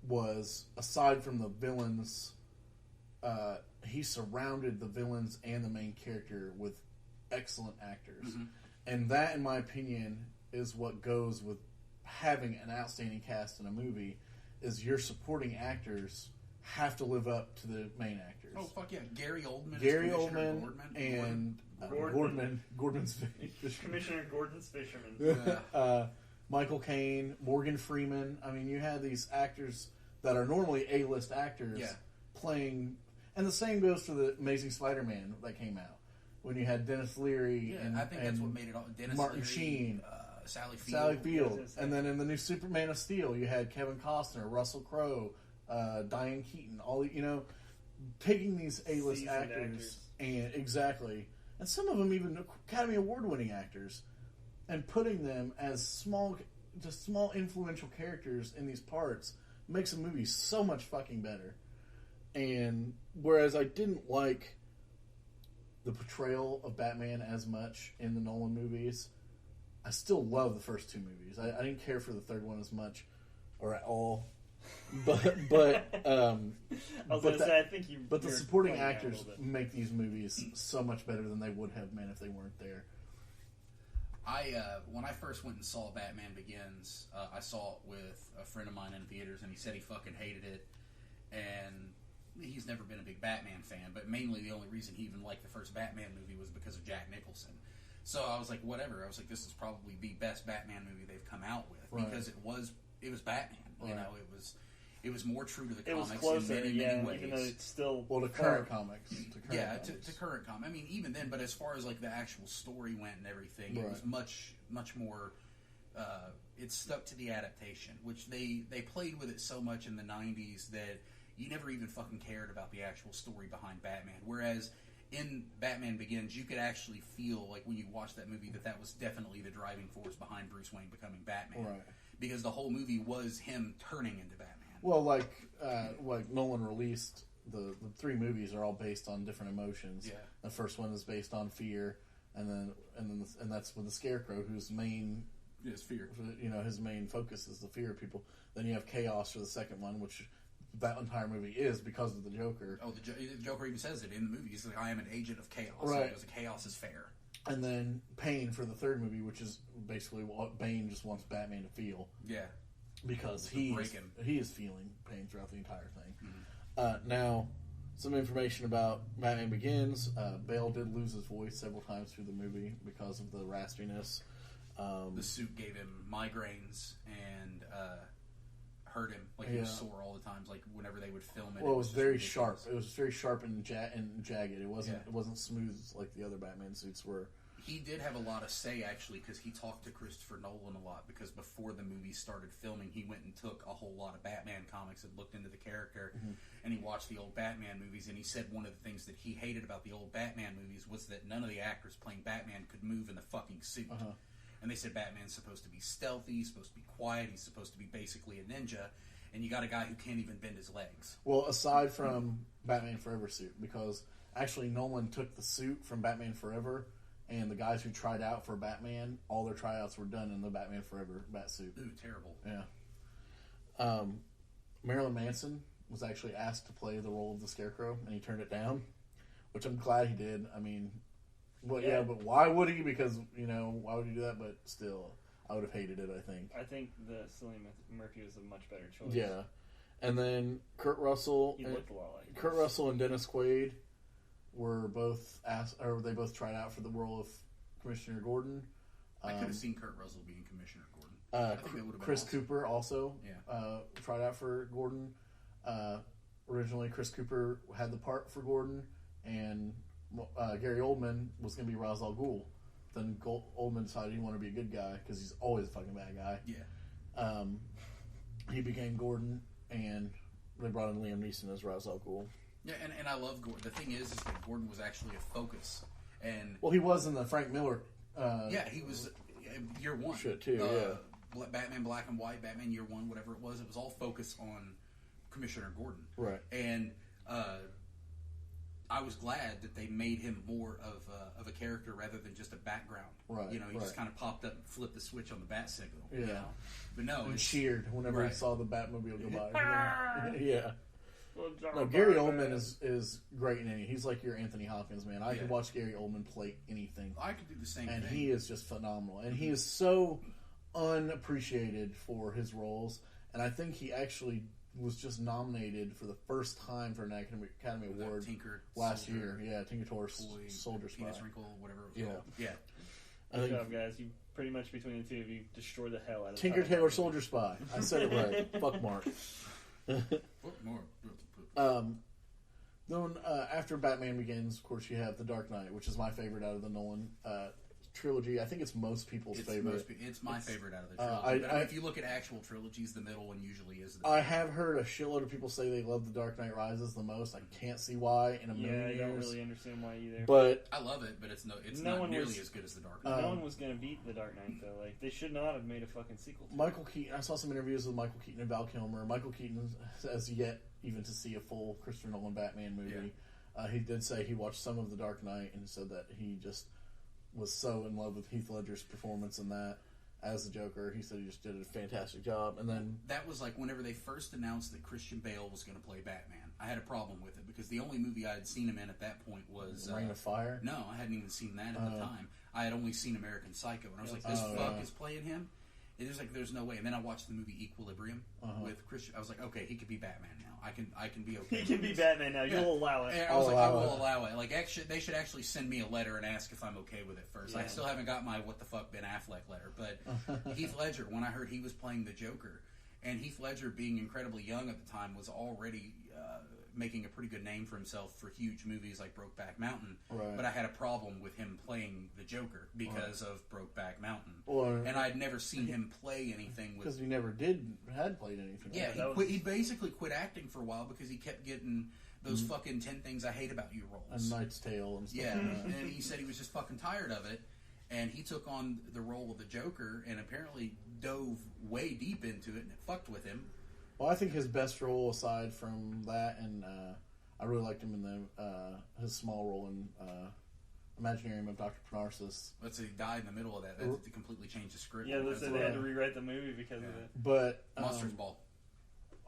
was, aside from the villains, he surrounded the villains and the main character with excellent actors. And that, in my opinion, is what goes with having an outstanding cast in a movie. Is your supporting actors have to live up to the main actors. Oh, fuck yeah. Gary Oldman and Gordon's Fisherman. Commissioner Gordon's Fisherman. Michael Caine, Morgan Freeman. I mean, you had these actors that are normally A-list actors playing, and the same goes for the Amazing Spider-Man that came out when you had Dennis Leary and I think that's what made it all. Dennis Martin Leary, Sheen, Sally Field, Yes. and then in the new Superman of Steel, you had Kevin Costner, Russell Crowe, Diane Keaton, all taking these A-list actors and and some of them even Academy Award-winning actors, and putting them as small influential characters in these parts makes a movie so much fucking better. And whereas I didn't like the portrayal of Batman as much in the Nolan movies, I still love the first two movies. I didn't care for the third one as much or at all. But I was going to say, I think you. But the supporting actors make these movies so much better than they would have been if they weren't there. When I first went and saw Batman Begins, I saw it with a friend of mine in theaters, and he said he fucking hated it, and he's never been a big Batman fan, but mainly the only reason he even liked the first Batman movie was because of Jack Nicholson. So I was like, whatever. I was like, this is probably the best Batman movie they've come out with, because it was Batman. You know, it was more true to the comics closer, in many ways. Even though it's still to current comics. To current comics. I mean, even then, but as far as like the actual story went and everything, it was much more. It stuck to the adaptation, which they played with it so much in the '90s that you never even fucking cared about the actual story behind Batman. Whereas in Batman Begins, you could actually feel like when you watched that movie that was definitely the driving force behind Bruce Wayne becoming Batman. Right. Because the whole movie was him turning into Batman. Well, like Nolan released, the three movies are all based on different emotions. Yeah. The first one is based on fear, and that's with the Scarecrow, whose main fear. You know, his main focus is the fear of people. Then you have Chaos for the second one, which that entire movie is because of the Joker. Oh, the Joker even says it in the movie. He's like, I am an agent of chaos. Right. Because chaos is fair. And then Pain for the third movie, which is basically what Bane just wants Batman to feel. Yeah. Because he is feeling pain throughout the entire thing. Mm-hmm. Now, some information about Batman Begins. Bale did lose his voice several times through the movie because of the raspiness. The suit gave him migraines and hurt him. Like he was sore all the times. Like whenever they would film it. Well, it was very sharp. It was very sharp and jagged. It wasn't smooth like the other Batman suits were. He did have a lot of say, actually, because he talked to Christopher Nolan a lot, because before the movie started filming, he went and took a whole lot of Batman comics and looked into the character, and he watched the old Batman movies, and he said one of the things that he hated about the old Batman movies was that none of the actors playing Batman could move in the fucking suit. And they said Batman's supposed to be stealthy, he's supposed to be quiet, he's supposed to be basically a ninja, and you got a guy who can't even bend his legs. Well, aside from Batman Forever suit, because actually Nolan took the suit from Batman Forever, and the guys who tried out for Batman, all their tryouts were done in the Batman Forever Batsuit. Ooh, terrible. Yeah. Marilyn Manson was actually asked to play the role of the Scarecrow, and he turned it down, which I'm glad he did. I mean, but why would he? Because, you know, why would he do that? But still, I would have hated it, I think. I think the Cillian Murphy was a much better choice. Yeah. And then Kurt Russell. He looked a lot like Kurt Russell and Dennis Quaid were both asked, or they both tried out for the role of Commissioner Gordon. I could have seen Kurt Russell being Commissioner Gordon. I think that would have been Chris awesome. Cooper also tried out for Gordon. Originally, Chris Cooper had the part for Gordon, and Gary Oldman was going to be Ra's al Ghul. Then Oldman decided he wanted to be a good guy because he's always a fucking bad guy. Yeah. He became Gordon, and they brought in Liam Neeson as Ra's al Ghul. Yeah, and I love Gordon. The thing is that Gordon was actually a focus. And well, he was in the Frank Miller. He was year one. Shit too. Batman Black and White, Batman Year One, whatever it was all focused on Commissioner Gordon. Right. And I was glad that they made him more of a character rather than just a background. Right. You know, he just kind of popped up and flipped the switch on the bat signal. Yeah. You know? But no, and cheered whenever he saw the Batmobile go by. Yeah. No, Gary Oldman is great in any. He's like your Anthony Hopkins, man. I can watch Gary Oldman play anything. I could do the same thing. And he is just phenomenal. And he is so unappreciated for his roles. And I think he actually was just nominated for the first time for an Academy Award last year. Yeah, Tinker Soldier Spy. Penis Wrinkle, whatever it was called. Yeah. Good job, guys. You Pretty much between the two of you, destroy the hell out of Tinker Tailor Soldier Spy. I said it right. Fuck Mark. Then after Batman Begins, of course, you have The Dark Knight, which is my favorite out of the Nolan trilogy. I think it's most people's favorite. It's my favorite out of the trilogy. If you look at actual trilogies, the middle one usually is the best. I have heard a shitload of people say they love The Dark Knight Rises the most. I can't see why in a million years. I don't really understand why either. But I love it, but it's not nearly as good as The Dark Knight. No one was going to beat The Dark Knight, though. Like, they should not have made a fucking sequel to Michael Keaton, I saw some interviews with Michael Keaton and Val Kilmer. Michael Keaton has yet even to see a full Christopher Nolan Batman movie. Yeah. He did say he watched some of The Dark Knight and said that he just was so in love with Heath Ledger's performance in that as the Joker. He said he just did a fantastic job. And then that was like whenever they first announced that Christian Bale was going to play Batman. I had a problem with it because the only movie I had seen him in at that point was Reign of Fire. No, I hadn't even seen that at the time. I had only seen American Psycho, and I was like, "This fuck is playing him." It was like, "There's no way." And then I watched the movie Equilibrium with Christian. I was like, "Okay, he could be Batman now. I can be okay." He can be Batman now. You'll allow it. And I was like, "I will allow it." Like, actually, they should actually send me a letter and ask if I'm okay with it first. I still haven't got my "What the fuck" Ben Affleck letter, but Heath Ledger. When I heard he was playing the Joker, and Heath Ledger being incredibly young at the time was already making a pretty good name for himself for huge movies like Brokeback Mountain. Right. But I had a problem with him playing the Joker because of Brokeback Mountain. And I'd never seen him play anything with... Because he never had played anything. Yeah, he basically quit acting for a while because he kept getting those fucking 10 Things I Hate About You roles. A Knight's Tale and stuff. Yeah, and he said he was just fucking tired of it. And he took on the role of the Joker and apparently dove way deep into it and it fucked with him. Well, I think his best role, aside from that, and I really liked him in his small role in Imaginarium of Dr. Parnassus. Let's say he died in the middle of that. They had to completely change the script. Yeah, they had to rewrite the movie because of it. But Monsters Ball.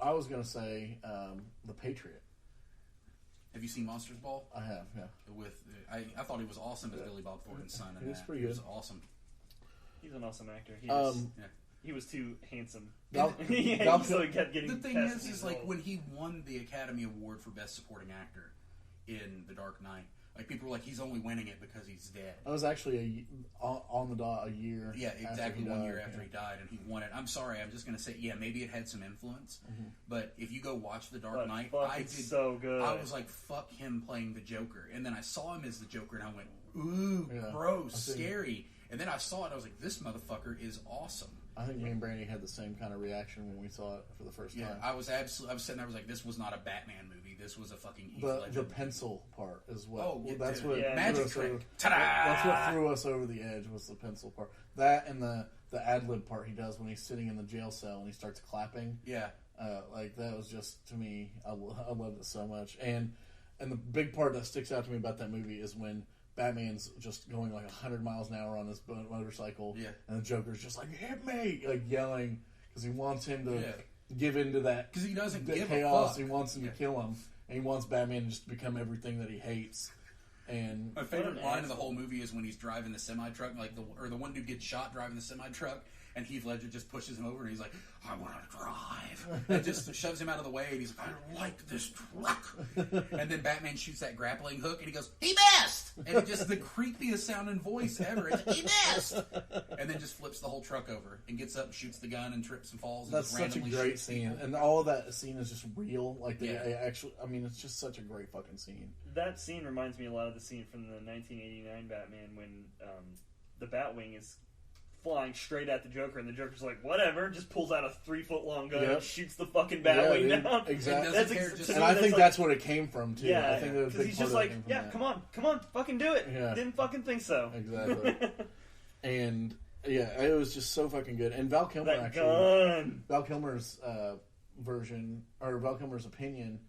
I was going to say The Patriot. Have you seen Monsters Ball? I have, yeah. I thought he was awesome as Billy Bob Thornton's son. He was pretty good. He was awesome. He's an awesome actor. He was too handsome. So he kept getting. The thing is like when he won the Academy Award for Best Supporting Actor in The Dark Knight, like people were like, he's only winning it because he's dead. I was actually on the dot a year. Yeah, exactly 1 year after he died, and he won it. I'm sorry, I'm just going to say, maybe it had some influence, but if you go watch The Dark Knight, so good. I was like, fuck him playing the Joker, and then I saw him as the Joker, and I went, ooh, gross, scary. And then I saw it, and I was like, this motherfucker is awesome. I think me and Brandy had the same kind of reaction when we saw it for the first time. I was sitting there, I was like, this was not a Batman movie. This was a fucking Heath Ledger the pencil part as well. Oh, that's what magic trick. Ta-da! That's what threw us over the edge was the pencil part. That and the ad-lib part he does when he's sitting in the jail cell and he starts clapping. Yeah. Like that was just, to me, I loved it so much. And the big part that sticks out to me about that movie is when Batman's just going like 100 miles an hour on this motorcycle, and the Joker's just like, hit me, like yelling, because he wants him to give into that, because he doesn't give chaos. a fuck. He wants him to kill him, and he wants Batman to just become everything that he hates. And my favorite line of the whole movie is when he's driving the semi-truck, like the one dude gets shot driving the semi-truck, and Heath Ledger just pushes him over, and he's like, I want to drive. And just shoves him out of the way, and he's like, I like this truck. And then Batman shoots that grappling hook, and he goes, he missed! And it's just the creepiest sounding voice ever. It's like, he missed! And then just flips the whole truck over, and gets up and shoots the gun, and trips and falls. And that's just such a great scene. People. And all of that scene is just real. Like, they actually, I mean, it's just such a great fucking scene. That scene reminds me a lot of the scene from the 1989 Batman when the Batwing is flying straight at the Joker, and the Joker's like, whatever, just pulls out a 3-foot-long gun and shoots the fucking Batwing down. Exactly. And I think that's what it came from, too. Yeah, I think because he's just like, come on, fucking do it. Yeah. Didn't fucking think so. Exactly. And, it was just so fucking good. And Val Kilmer, Val Kilmer's version, or Val Kilmer's opinion,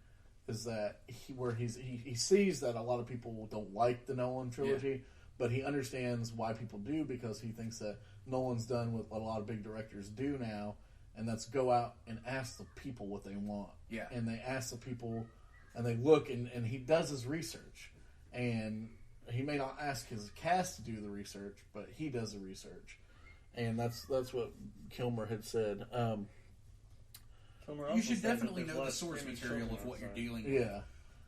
is that he sees that a lot of people don't like the Nolan trilogy, but he understands why people do, because he thinks that Nolan's done what a lot of big directors do now, and that's go out and ask the people what they want. Yeah. And they ask the people, and they look, and he does his research. And he may not ask his cast to do the research, but he does the research. And that's what Kilmer had said. You should definitely know the source material of what you're dealing with. Yeah.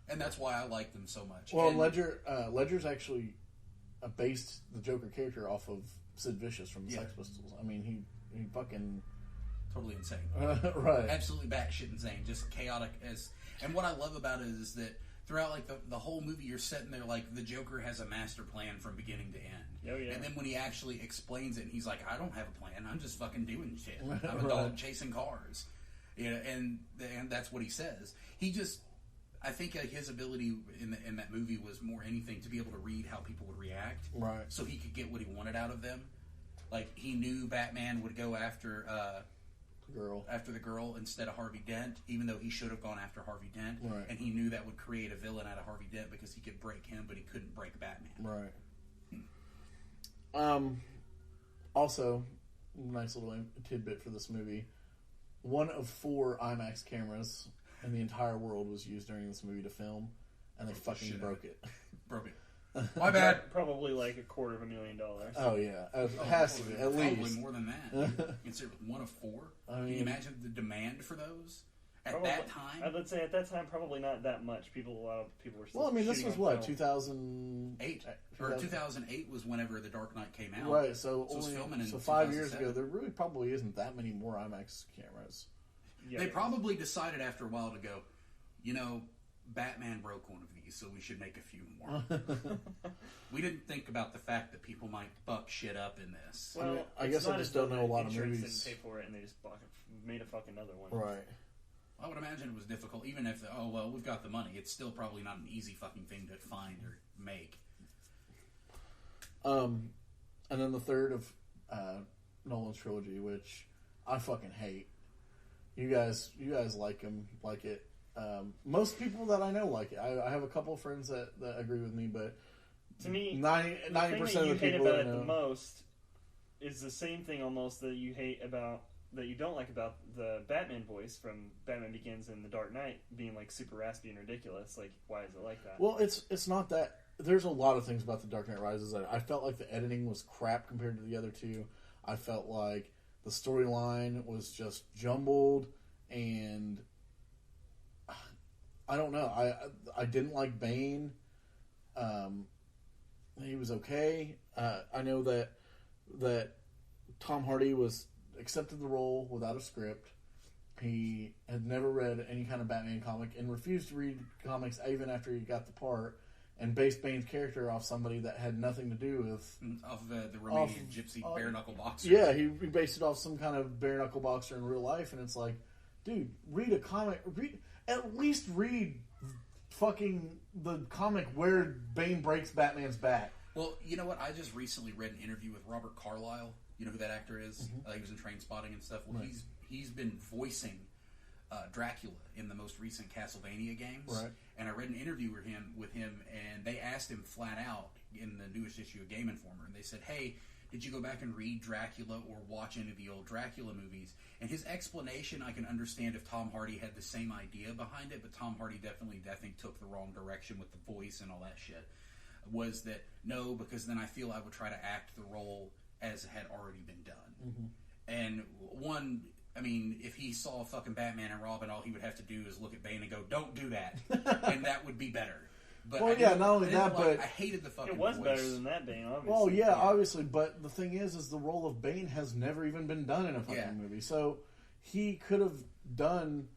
And that's why I like them so much. Well, Ledger's actually based the Joker character off of Sid Vicious from the Sex Pistols. I mean, he fucking totally insane, right? Absolutely batshit insane, just chaotic as. And what I love about it is that throughout like the whole movie, you're sitting there like the Joker has a master plan from beginning to end. Oh, yeah. And then when he actually explains it, and he's like, "I don't have a plan. I'm just fucking doing shit. I'm a dog chasing cars." You know, and that's what he says. He just. I think his ability in that movie was more anything to be able to read how people would react, right? So he could get what he wanted out of them. Like he knew Batman would go after the girl instead of Harvey Dent, even though he should have gone after Harvey Dent, right? And he knew that would create a villain out of Harvey Dent because he could break him, but he couldn't break Batman, right? Also, nice little tidbit for this movie: 1 of 4 IMAX cameras in the entire world was used during this movie to film, and they fucking broke it. Broke it. My bad. Probably like $250,000. Oh yeah, it has to be at probably least more than that. Consider 1 of 4. Can you imagine the demand for those at that time? I would say at that time, probably not that much. A lot of people were still. Well, I mean, this was what, 2008 or 2008 was whenever The Dark Knight came out. Right. So it was filming in 5 years ago. There really probably isn't that many more IMAX cameras. Yeah, they probably decided after a while to go, you know, Batman broke one of these, so we should make a few more. We didn't think about the fact that people might fuck shit up in this. Well, I guess I just don't know a lot of movies. Didn't pay for it, and they just made a fucking another one. Right. I would imagine it was difficult, even if we've got the money. It's still probably not an easy fucking thing to find or make. And then the third of Nolan's trilogy, which I fucking hate. You guys like it. Most people that I know like it. I have a couple of friends that agree with me, but to me, 90% of the people hate about that it know, the most is the same thing almost that you hate about that you don't like about the Batman voice from Batman Begins and The Dark Knight being like super raspy and ridiculous. Like, why is it like that? Well, it's not that. There's a lot of things about The Dark Knight Rises that I felt like the editing was crap compared to the other two. I felt like the storyline was just jumbled, and I don't know. I didn't like Bane. He was okay. I know that Tom Hardy accepted the role without a script. He had never read any kind of Batman comic and refused to read comics even after he got the part, and based Bane's character off somebody that had nothing to do with the Romanian gypsy bare knuckle boxer. Yeah, he based it off some kind of bare knuckle boxer in real life, and it's like, dude, read a comic. At least read fucking the comic where Bane breaks Batman's back. Well, you know what? I just recently read an interview with Robert Carlyle. You know who that actor is? Mm-hmm. He was in Trainspotting and stuff. Well, right. he's been voicing Dracula in the most recent Castlevania games. Right. And I read an interview with him, and they asked him flat out in the newest issue of Game Informer, and they said, "Hey, did you go back and read Dracula or watch any of the old Dracula movies?" And his explanation, I can understand if Tom Hardy had the same idea behind it, but Tom Hardy definitely, I think, took the wrong direction with the voice and all that shit. Was that, no, because then I feel I would try to act the role as had already been done. Mm-hmm. And one, I mean, if he saw fucking Batman and Robin, all he would have to do is look at Bane and go, "Don't do that," and that would be better. But well, yeah, not only that, but I hated the fucking it was voice. better than that Bane, obviously. Well, yeah, obviously, but the thing is the role of Bane has never even been done in a fucking movie. So he could have done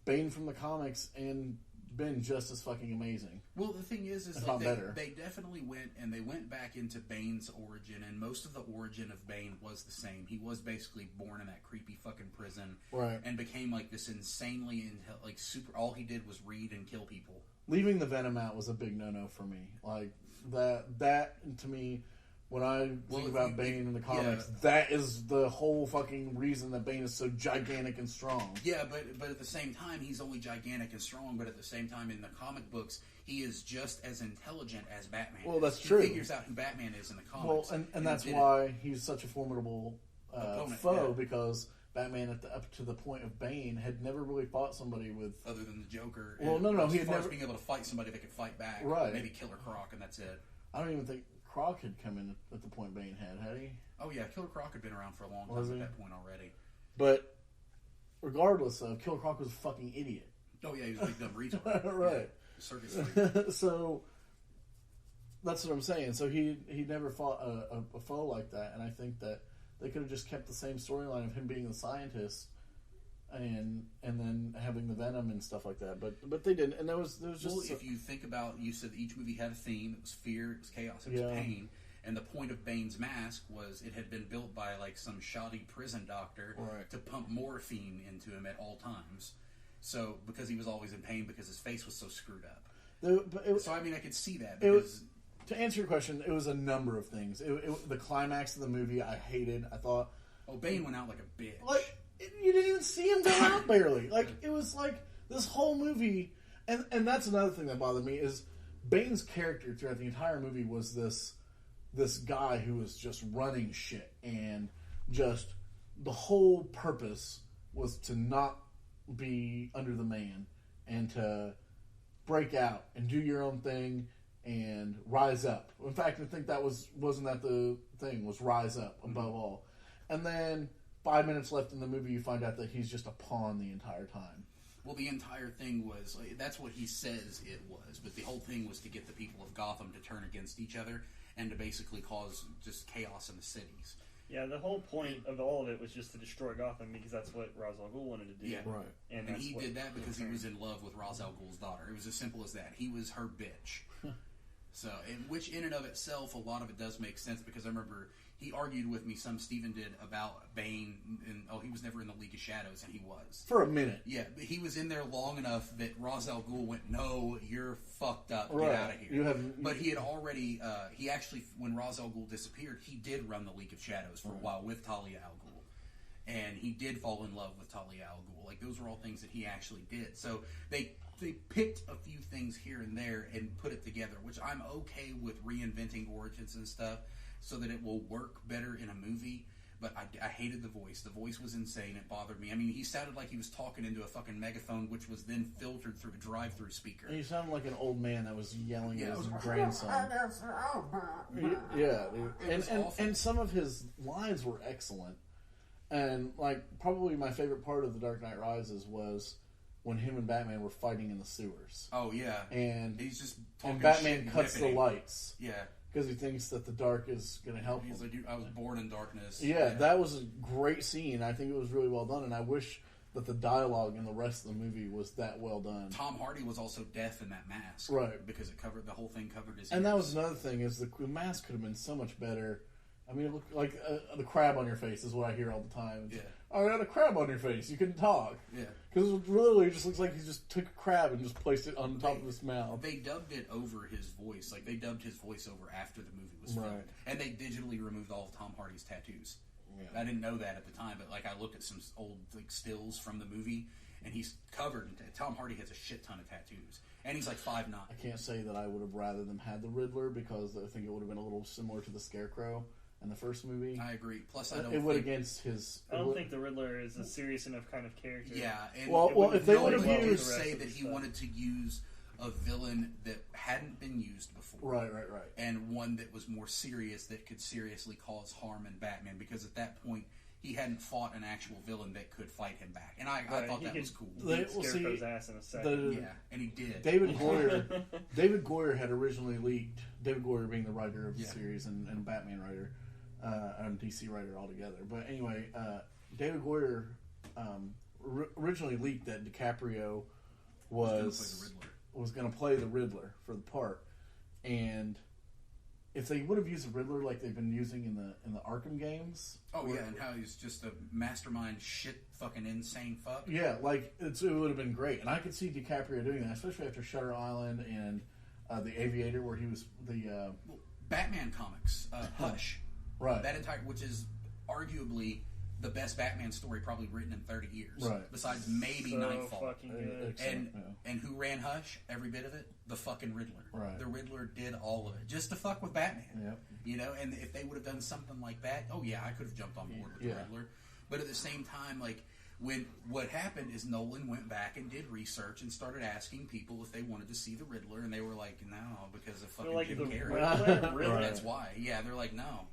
Bane from the comics and been just as fucking amazing. Well, the thing is like they definitely went back into Bane's origin, and most of the origin of Bane was the same. He was basically born in that creepy fucking prison, right, and became like this insanely like super. All he did was read and kill people. Leaving the Venom out was a big no-no for me. Like that to me, when I think about Bane in the comics, that is the whole fucking reason that Bane is so gigantic and strong. Yeah, but at the same time, he's only gigantic and strong. But at the same time, in the comic books, he is just as intelligent as Batman. Well, that's he true. He figures out who Batman is in the comics. Well, and that's why he's such a formidable opponent, foe, because Batman, up to the point of Bane, had never really fought somebody with... Other than the Joker. Well, no, he had never... being able to fight somebody that could fight back. Right. Maybe Killer Croc, and that's it. I don't even think Croc had come in at the point Bane had he? Oh, yeah, Killer Croc had been around for a long time at that point already. But, regardless of, Killer Croc was a fucking idiot. Oh, yeah, he was a big dumb retard. Right. Yeah, circus freak. So, That's what I'm saying. So he never fought a foe like that, and I think that they could have just kept the same storyline of him being the scientist, and then having the venom and stuff like that. But they didn't, and there was just. If you think about, you said each movie had a theme. It was fear, it was chaos, it was pain. And the point of Bane's mask was it had been built by like some shoddy prison doctor to pump morphine into him at all times. So because he was always in pain because his face was so screwed up. So I mean, I could see that. Because to answer your question, it was a number of things. The climax of the movie I hated. I thought, Bane went out like a bitch. Like you didn't even see him go out barely. Like it was like this whole movie, and that's another thing that bothered me is Bane's character throughout the entire movie was this guy who was just running shit, and just the whole purpose was to not be under the man and to break out and do your own thing and rise up. In fact, I think wasn't that the thing, was rise up above all. And then 5 minutes left in the movie, you find out that he's just a pawn the entire time. Well, the entire thing was, that's what he says it was, but the whole thing was to get the people of Gotham to turn against each other and to basically cause just chaos in the cities. Yeah, the whole point of all of it was just to destroy Gotham because that's what Ra's al Ghul wanted to do. Yeah, right. And he did that because he was in love with Ra's al Ghul's daughter. It was as simple as that. He was her bitch. So, which in and of itself, a lot of it does make sense because I remember he argued with me, Steven did, about Bane, and he was never in the League of Shadows, and he was. For a minute. Yeah, but he was in there long enough that Ra's al Ghul went, no, you're fucked up, right. Get out of here. But he had already, he actually, when Ra's al Ghul disappeared, he did run the League of Shadows for a while with Talia al Ghul. And he did fall in love with Talia al Ghul. Like, those were all things that he actually did. So, they picked a few things here and there and put it together, which I'm okay with reinventing origins and stuff so that it will work better in a movie. But I hated the voice. The voice was insane. It bothered me. I mean, he sounded like he was talking into a fucking megaphone, which was then filtered through a drive-through speaker. He sounded like an old man that was yelling at his grandson. Yeah, and some of his lines were excellent. And like probably my favorite part of The Dark Knight Rises was when him and Batman were fighting in the sewers. Oh yeah, and he's just talking and Batman shit cuts the lights. Yeah, because he thinks that the dark is going to help He's him. like, I was born in darkness. Yeah, that was a great scene. I think it was really well done, and I wish that the dialogue in the rest of the movie was that well done. Tom Hardy was also deaf in that mask, right? Because the whole thing covered his. And that was another thing is the mask could have been so much better. I mean, it looked like the crab on your face is what I hear all the time. Yeah. Oh, I got a crab on your face. You couldn't talk. Yeah. Because it literally just looks like he just took a crab and just placed it on the top of his mouth. They dubbed it over his voice. Like, they dubbed his voice over after the movie was filmed. Right. And they digitally removed all of Tom Hardy's tattoos. Yeah. I didn't know that at the time, but, like, I looked at some old, like, stills from the movie, and he's covered in Tom Hardy has a shit ton of tattoos. And he's, like, 5'9". I can't say that I would have rather them had the Riddler, because I think it would have been a little similar to the Scarecrow in the first movie. I agree. Plus, I don't think the Riddler is a serious enough kind of character. Yeah. And well, if they would have used, say that he wanted to use a villain that hadn't been used before, right, and one that was more serious, that could seriously cause harm in Batman, because at that point he hadn't fought an actual villain that could fight him back, and I thought that was cool. Scarecrow's ass in a second. And he did. David Goyer had originally leaked. David Goyer being the writer of the series and Batman writer. And DC writer altogether. But anyway, David Goyer originally leaked that DiCaprio was going to play the Riddler for the part, and if they would have used the Riddler like they've been using in the Arkham games, and how he's just a mastermind, shit, fucking insane fuck. Yeah, like it would have been great, and I could see DiCaprio doing that, especially after Shutter Island and The Aviator, where he was the Batman comics, Hush. Right. That entire, which is arguably the best Batman story probably written in 30 years. Right. Besides maybe Nightfall. Fucking good. And who ran Hush? Every bit of it? The fucking Riddler. Right. The Riddler did all of it. Just to fuck with Batman. Yep. You know, and if they would have done something like that, I could have jumped on board with the Riddler. But at the same time, like, what happened is Nolan went back and did research and started asking people if they wanted to see the Riddler, and they were like, no, because of fucking Jim Carrey. Really? That's why. Yeah, they're like, no.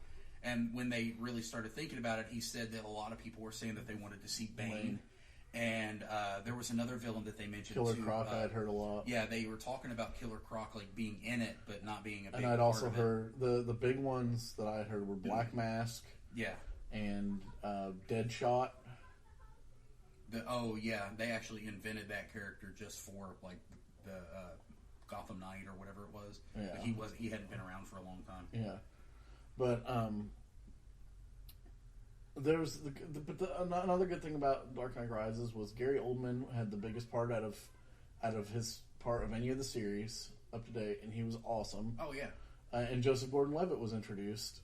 And when they really started thinking about it, he said that a lot of people were saying that they wanted to see Bane. And there was another villain that they mentioned Killer too. Croc, I'd heard a lot. Yeah, they were talking about Killer Croc like being in it, but not being a big And I'd part also of heard the big ones that I heard were Black Mask. Yeah. And Deadshot. They actually invented that character just for like the Gotham Knight or whatever it was. Yeah. But he hadn't been around for a long time. Yeah, but there's another good thing about Dark Knight Rises was Gary Oldman had the biggest part out of his part of any of the series up to date, and he was awesome. Oh yeah, and Joseph Gordon-Levitt was introduced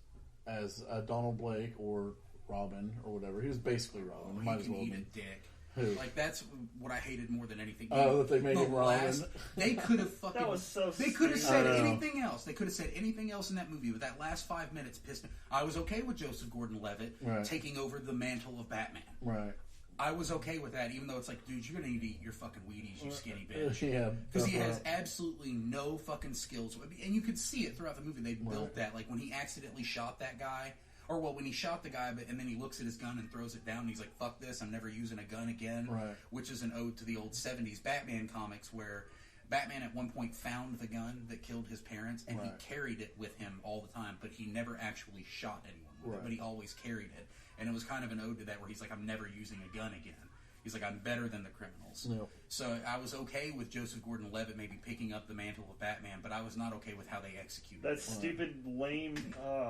as Donald Blake or Robin or whatever. He was basically Robin. He can eat a dick. Who? Like that's what I hated more than anything. Oh, that they made him Robin. They could have fucking. That was so. They could have said anything else. They could have said anything else in that movie, but that last 5 minutes pissed me. I was okay with Joseph Gordon-Levitt taking over the mantle of Batman. Right. I was okay with that, even though it's like, dude, you're gonna need to eat your fucking Wheaties, you skinny bitch. Yeah. Because he has absolutely no fucking skills, and you could see it throughout the movie. They built that, like when he accidentally shot that guy. Or, when he shot the guy, and then he looks at his gun and throws it down, and he's like, fuck this, I'm never using a gun again. Right. Which is an ode to the old 70s Batman comics, where Batman at one point found the gun that killed his parents, and he carried it with him all the time, but he never actually shot anyone with it, but he always carried it. And it was kind of an ode to that, where he's like, I'm never using a gun again. He's like, I'm better than the criminals. Yep. So I was okay with Joseph Gordon-Levitt maybe picking up the mantle of Batman, but I was not okay with how they executed it. That stupid, lame,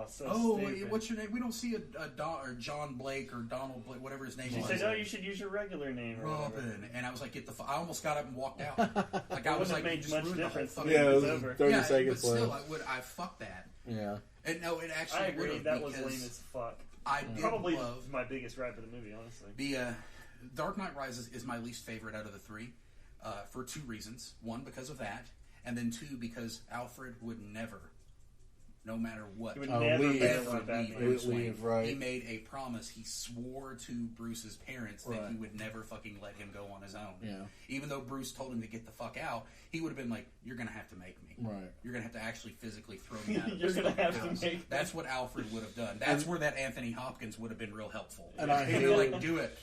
stupid. What's your name? We don't see or John Blake or Donald Blake, whatever his name She was. said, "No, you should use your regular name." Or Robin, whatever. and I was like, I almost got up and walked out. Like I was wouldn't like, have made just much ruined the whole difference. fucking Yeah, it was It's over. 30 but seconds still, left. I fuck that. Yeah. And no, it actually I agree. would've, That was because lame as fuck. I did Probably love my biggest gripe of the movie, honestly. the Dark Knight Rises is my least favorite out of the three, for two reasons. One, because of that, and then two, because Alfred would never, no matter what, He would never leave. be ever like leave that. Bruce Wayne. Leave, right. He made a promise. He swore to Bruce's parents that he would never fucking let him go on his own. Yeah. Even though Bruce told him to get the fuck out, he would have been like, "You're gonna have to make me. Right. You're gonna have to actually physically throw me out." Of You're this gonna fucking have to house." make me. That's what Alfred would have done. That's where that Anthony Hopkins would have been real helpful. And I He'd hate be like, "Do it."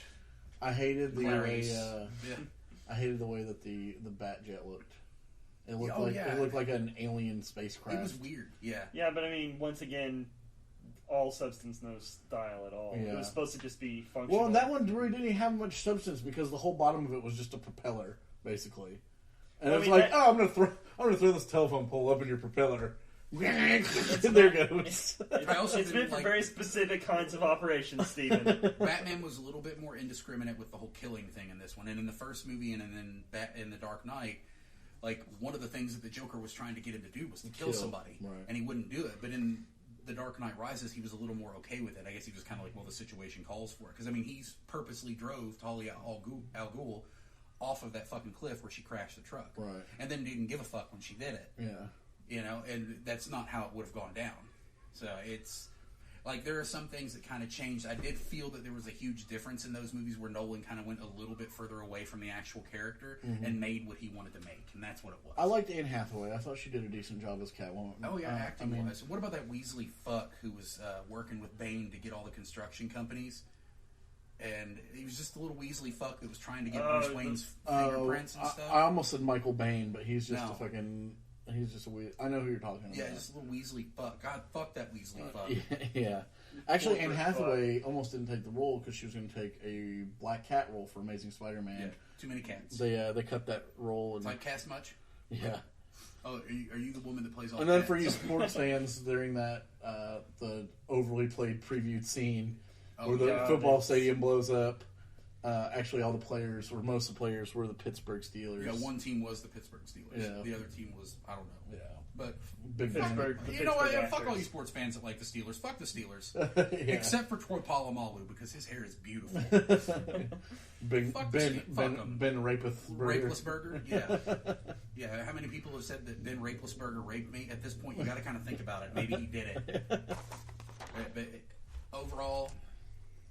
I hated the Clarice. way. Yeah. I hated the way that the Batjet looked. It looked Oh, yeah. it looked like an alien spacecraft. It was weird. Yeah. Yeah, but I mean, once again, all substance, no style at all. Yeah. It was supposed to just be functional. Well, and that one really didn't have much substance because the whole bottom of it was just a propeller, basically. And Well, it's I mean, like, that- I'm gonna throw this telephone pole up in your propeller. And there goes. I also It's didn't meant for like- very specific kinds of operations, Steven. Batman was a little bit more indiscriminate with the whole killing thing in this one, and in the first movie, and then in the Dark Knight, like one of the things that the Joker was trying to get him to do was to kill somebody, right. and he wouldn't do it. But in the Dark Knight Rises, he was a little more okay with it. I guess he was kind of like, well, the situation calls for it, because I mean, he's purposely drove Talia al Ghul off of that fucking cliff where she crashed the truck, Right. and then didn't give a fuck when she did it. Yeah. You know, and that's not how it would have gone down. So it's like there are some things that kind of changed. I did feel that there was a huge difference in those movies where Nolan kind of went a little bit further away from the actual character and made what he wanted to make, and that's what it was. I liked Anne Hathaway. I thought she did a decent job as Catwoman. Oh yeah, acting I mean, wise. What about that Weasley fuck who was working with Bane to get all the construction companies? And he was just a little Weasley fuck that was trying to get Bruce Wayne's fingerprints and stuff. I almost said Michael Bain, but he's just No. a fucking. He's just a weird. I know who you're talking about. Yeah, just a little Weasley fuck. God, fuck that Weasley fuck. Yeah. Actually, Anne Corporate Hathaway almost didn't take the role because she was going to take a Black Cat role for Amazing Spider-Man. Yeah, too many cats. They cut that role and Typecast much? yeah. Oh, are you the woman that plays all And the then cats? for you sports fans, during that the overly played previewed scene where the yeah, football that's- stadium blows up, actually all the players, or most of the players, were the Pittsburgh Steelers. Yeah, one team was the Pittsburgh Steelers. Yeah. The other team was, I don't know. Yeah. But, Big Pittsburgh. fan. you know what? Pittsburgh Fuck all actors. you sports fans that like the Steelers. Fuck the Steelers. Yeah. Except for Troy Polamalu, because his hair is beautiful. Ben Fuck the Ste- fuck 'em. Ben Rapethburger. Rapelessburger? Yeah. Yeah, how many people have said that Ben Rapelessburger raped me? At this point, you got to kind of think about it. Maybe he did it. But overall,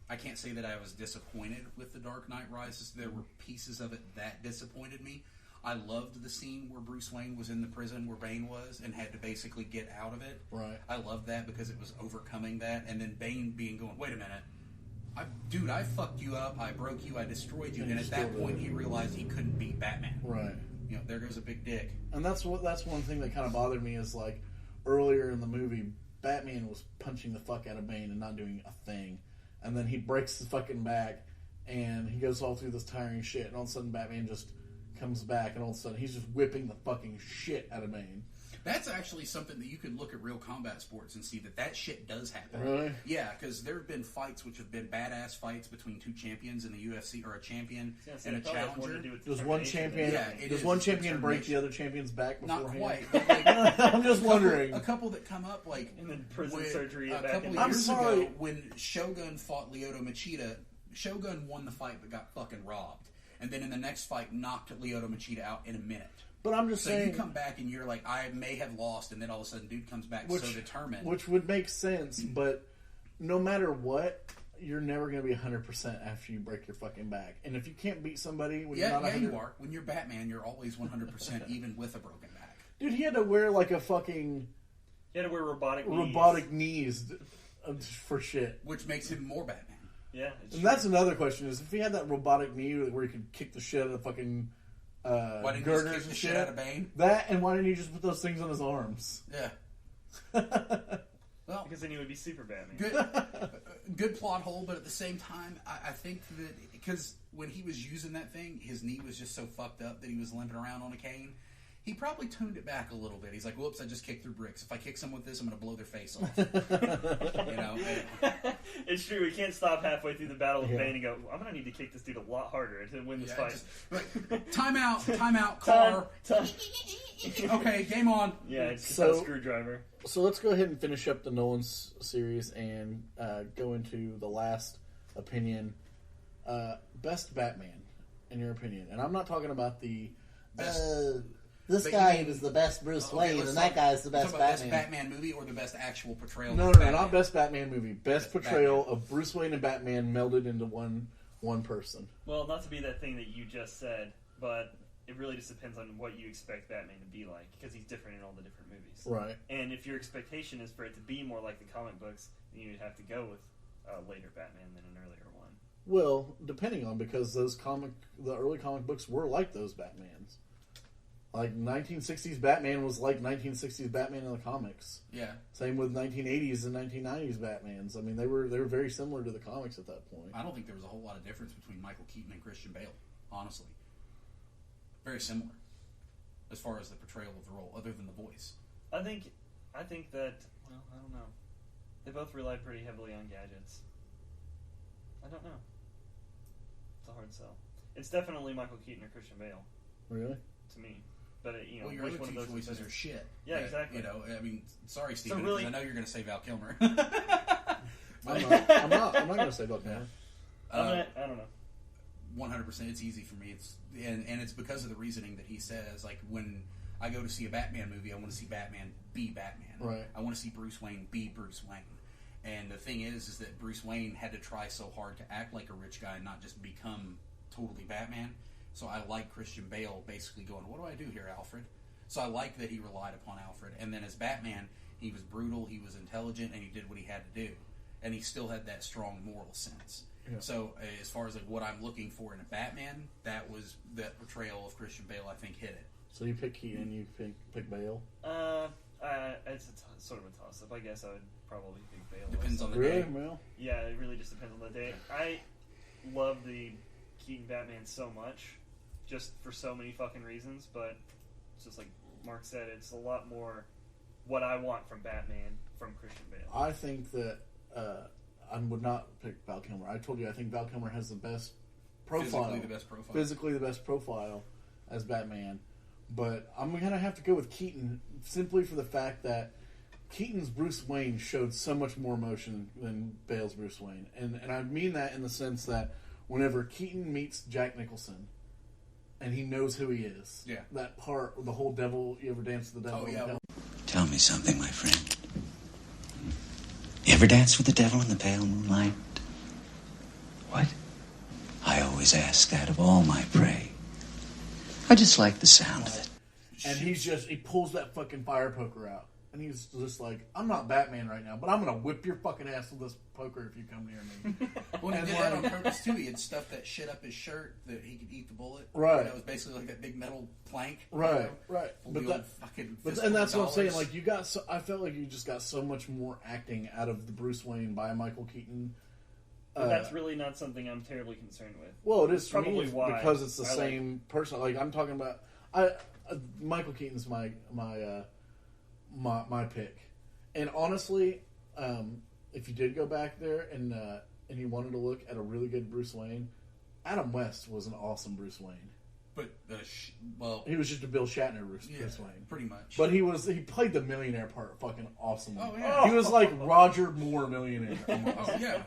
I can't say that I was disappointed with The Dark Knight Rises. There were pieces of it that disappointed me. I loved the scene where Bruce Wayne was in the prison where Bane was and had to basically get out of it. Right. I loved that because it was overcoming that. And then Bane going, wait a minute, Dude, I fucked you up, I broke you, I destroyed you, and at that point he realized he couldn't beat Batman. Right. You know, there goes a big dick. And that's one thing that kind of bothered me is, like, earlier in the movie, Batman was punching the fuck out of Bane and not doing a thing. And then he breaks his fucking back, and he goes all through this tiring shit, and all of a sudden Batman just comes back, and all of a sudden he's just whipping the fucking shit out of Bane. That's actually something that you could look at real combat sports and see that shit does happen. Really? Yeah, because there have been fights which have been badass fights between two champions in the UFC, or a champion and a challenger. Does one champion? Yeah, does one champion break the other champion's back beforehand? Not quite. But like, I'm just wondering. A couple that come up like and then prison surgery. A couple of years ago, when Shogun fought Lyoto Machida, Shogun won the fight but got fucking robbed, and then in the next fight knocked Lyoto Machida out in a minute. But I'm just saying, you come back and you're like, I may have lost, and then all of a sudden, dude comes back so determined. Which would make sense, but no matter what, you're never going to be 100% after you break your fucking back. And if you can't beat somebody, when you're not 100%, you are. When you're Batman, you're always 100%, even with a broken back. Dude, he had to wear like a fucking. He had to wear robotic knees for shit, which makes him more Batman. Yeah, and that's another question: is if he had that robotic knee where he could kick the shit out of the fucking. Why didn't he just kick the shit out of Bane? That, and why didn't he just put those things on his arms? Yeah. Well, because then he would be super Batman. Good plot hole, but at the same time, I think that because when he was using that thing, his knee was just so fucked up that he was limping around on a cane. He probably tuned it back a little bit. He's like, "Whoops! I just kicked through bricks. If I kick someone with this, I'm going to blow their face off." You know, it's true. We can't stop halfway through the battle with Bane and go, "I'm going to need to kick this dude a lot harder to win this fight." Time out, car. Time. Okay, game on. Yeah, it's a screwdriver. So let's go ahead and finish up the Nolan series and go into the last opinion. Best Batman, in your opinion, and I'm not talking about the best. This guy was the best Bruce Wayne, and that guy's the best Batman. Best Batman movie or the best actual portrayal? No, not best Batman movie. Best portrayal of Bruce Wayne and Batman melded into one person. Well, not to be that thing that you just said, but it really just depends on what you expect Batman to be like, because he's different in all the different movies. Right. And if your expectation is for it to be more like the comic books, then you'd have to go with a later Batman than an earlier one. Well, depending on, because the early comic books were like those Batmans. Like 1960s Batman was like 1960s Batman in the comics. Yeah. Same with 1980s and 1990s Batmans. I mean, they were very similar to the comics at that point. I don't think there was a whole lot of difference between Michael Keaton and Christian Bale, honestly. Very similar as far as the portrayal of the role, other than the voice. I think that, well, I don't know. They both rely pretty heavily on gadgets. I don't know. It's a hard sell. It's definitely Michael Keaton or Christian Bale. Really? To me. But, well, your other two choices are shit. Yeah, exactly. You know, I mean, sorry, Steven, so really, I know you're going to say Val Kilmer. I'm not going to say Val Kilmer. I don't know. 100%. It's easy for me. And it's because of the reasoning that he says. Like, when I go to see a Batman movie, I want to see Batman be Batman. Right. I want to see Bruce Wayne be Bruce Wayne. And the thing is that Bruce Wayne had to try so hard to act like a rich guy and not just become totally Batman. So I like Christian Bale basically going, what do I do here, Alfred? So I like that he relied upon Alfred. And then as Batman, he was brutal, he was intelligent, and he did what he had to do. And he still had that strong moral sense. Yeah. So as far as like what I'm looking for in a Batman, that portrayal of Christian Bale, I think, hit it. So you pick Keaton, you pick Bale? It's sort of a toss-up. I guess I would probably pick Bale. Depends on the day. Well, yeah, it really just depends on the day. I love the Keaton Batman so much, just for so many fucking reasons, but it's just like Mark said, it's a lot more what I want from Batman from Christian Bale. I think that I would not pick Val Kilmer. I told you I think Val Kilmer has the best profile. Physically the best profile as Batman. But I'm going to have to go with Keaton simply for the fact that Keaton's Bruce Wayne showed so much more emotion than Bale's Bruce Wayne. And I mean that in the sense that whenever Keaton meets Jack Nicholson and he knows who he is, that part, the whole devil, you ever dance with the devil? Oh, yeah. Tell me something, my friend. You ever dance with the devil in the pale moonlight? What? I always ask that of all my prey. I just like the sound of it. And he pulls that fucking fire poker out. And he's just like, I'm not Batman right now, but I'm going to whip your fucking ass with this poker if you come near me. Well, he did that on purpose, too. He had stuffed that shit up his shirt that he could eat the bullet. Right. That was basically like that big metal plank. Right, right. And that's what I'm saying. Like, I felt like you just got so much more acting out of the Bruce Wayne by Michael Keaton. But that's really not something I'm terribly concerned with. Well, it is probably why, because it's the same person. Like, I'm talking about... Michael Keaton's my pick. And honestly, if you did go back there and you wanted to look at a really good Bruce Wayne, Adam West was an awesome Bruce Wayne. But he was just a Bill Shatner Bruce Wayne, pretty much. But he played the millionaire part fucking awesomely. Oh yeah, he was like Roger Moore millionaire. Oh yeah,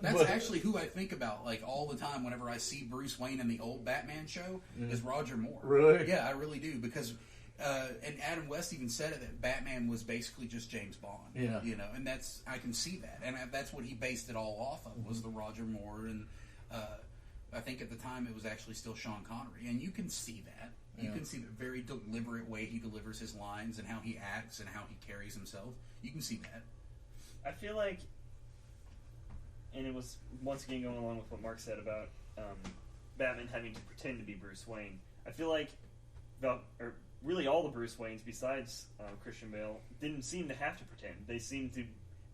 that's actually who I think about like all the time whenever I see Bruce Wayne in the old Batman show is Roger Moore. Really? Yeah, I really do because. And Adam West even said it that Batman was basically just James Bond. Yeah, you know, and I can see that, and that's what he based it all off of was the Roger Moore, and I think at the time it was actually still Sean Connery, and you can see that. You can see the very deliberate way he delivers his lines and how he acts and how he carries himself. You can see that. I feel like, and it was once again going along with what Mark said about Batman having to pretend to be Bruce Wayne. I feel like really all the Bruce Waynes besides Christian Bale didn't seem to have to pretend. They seemed to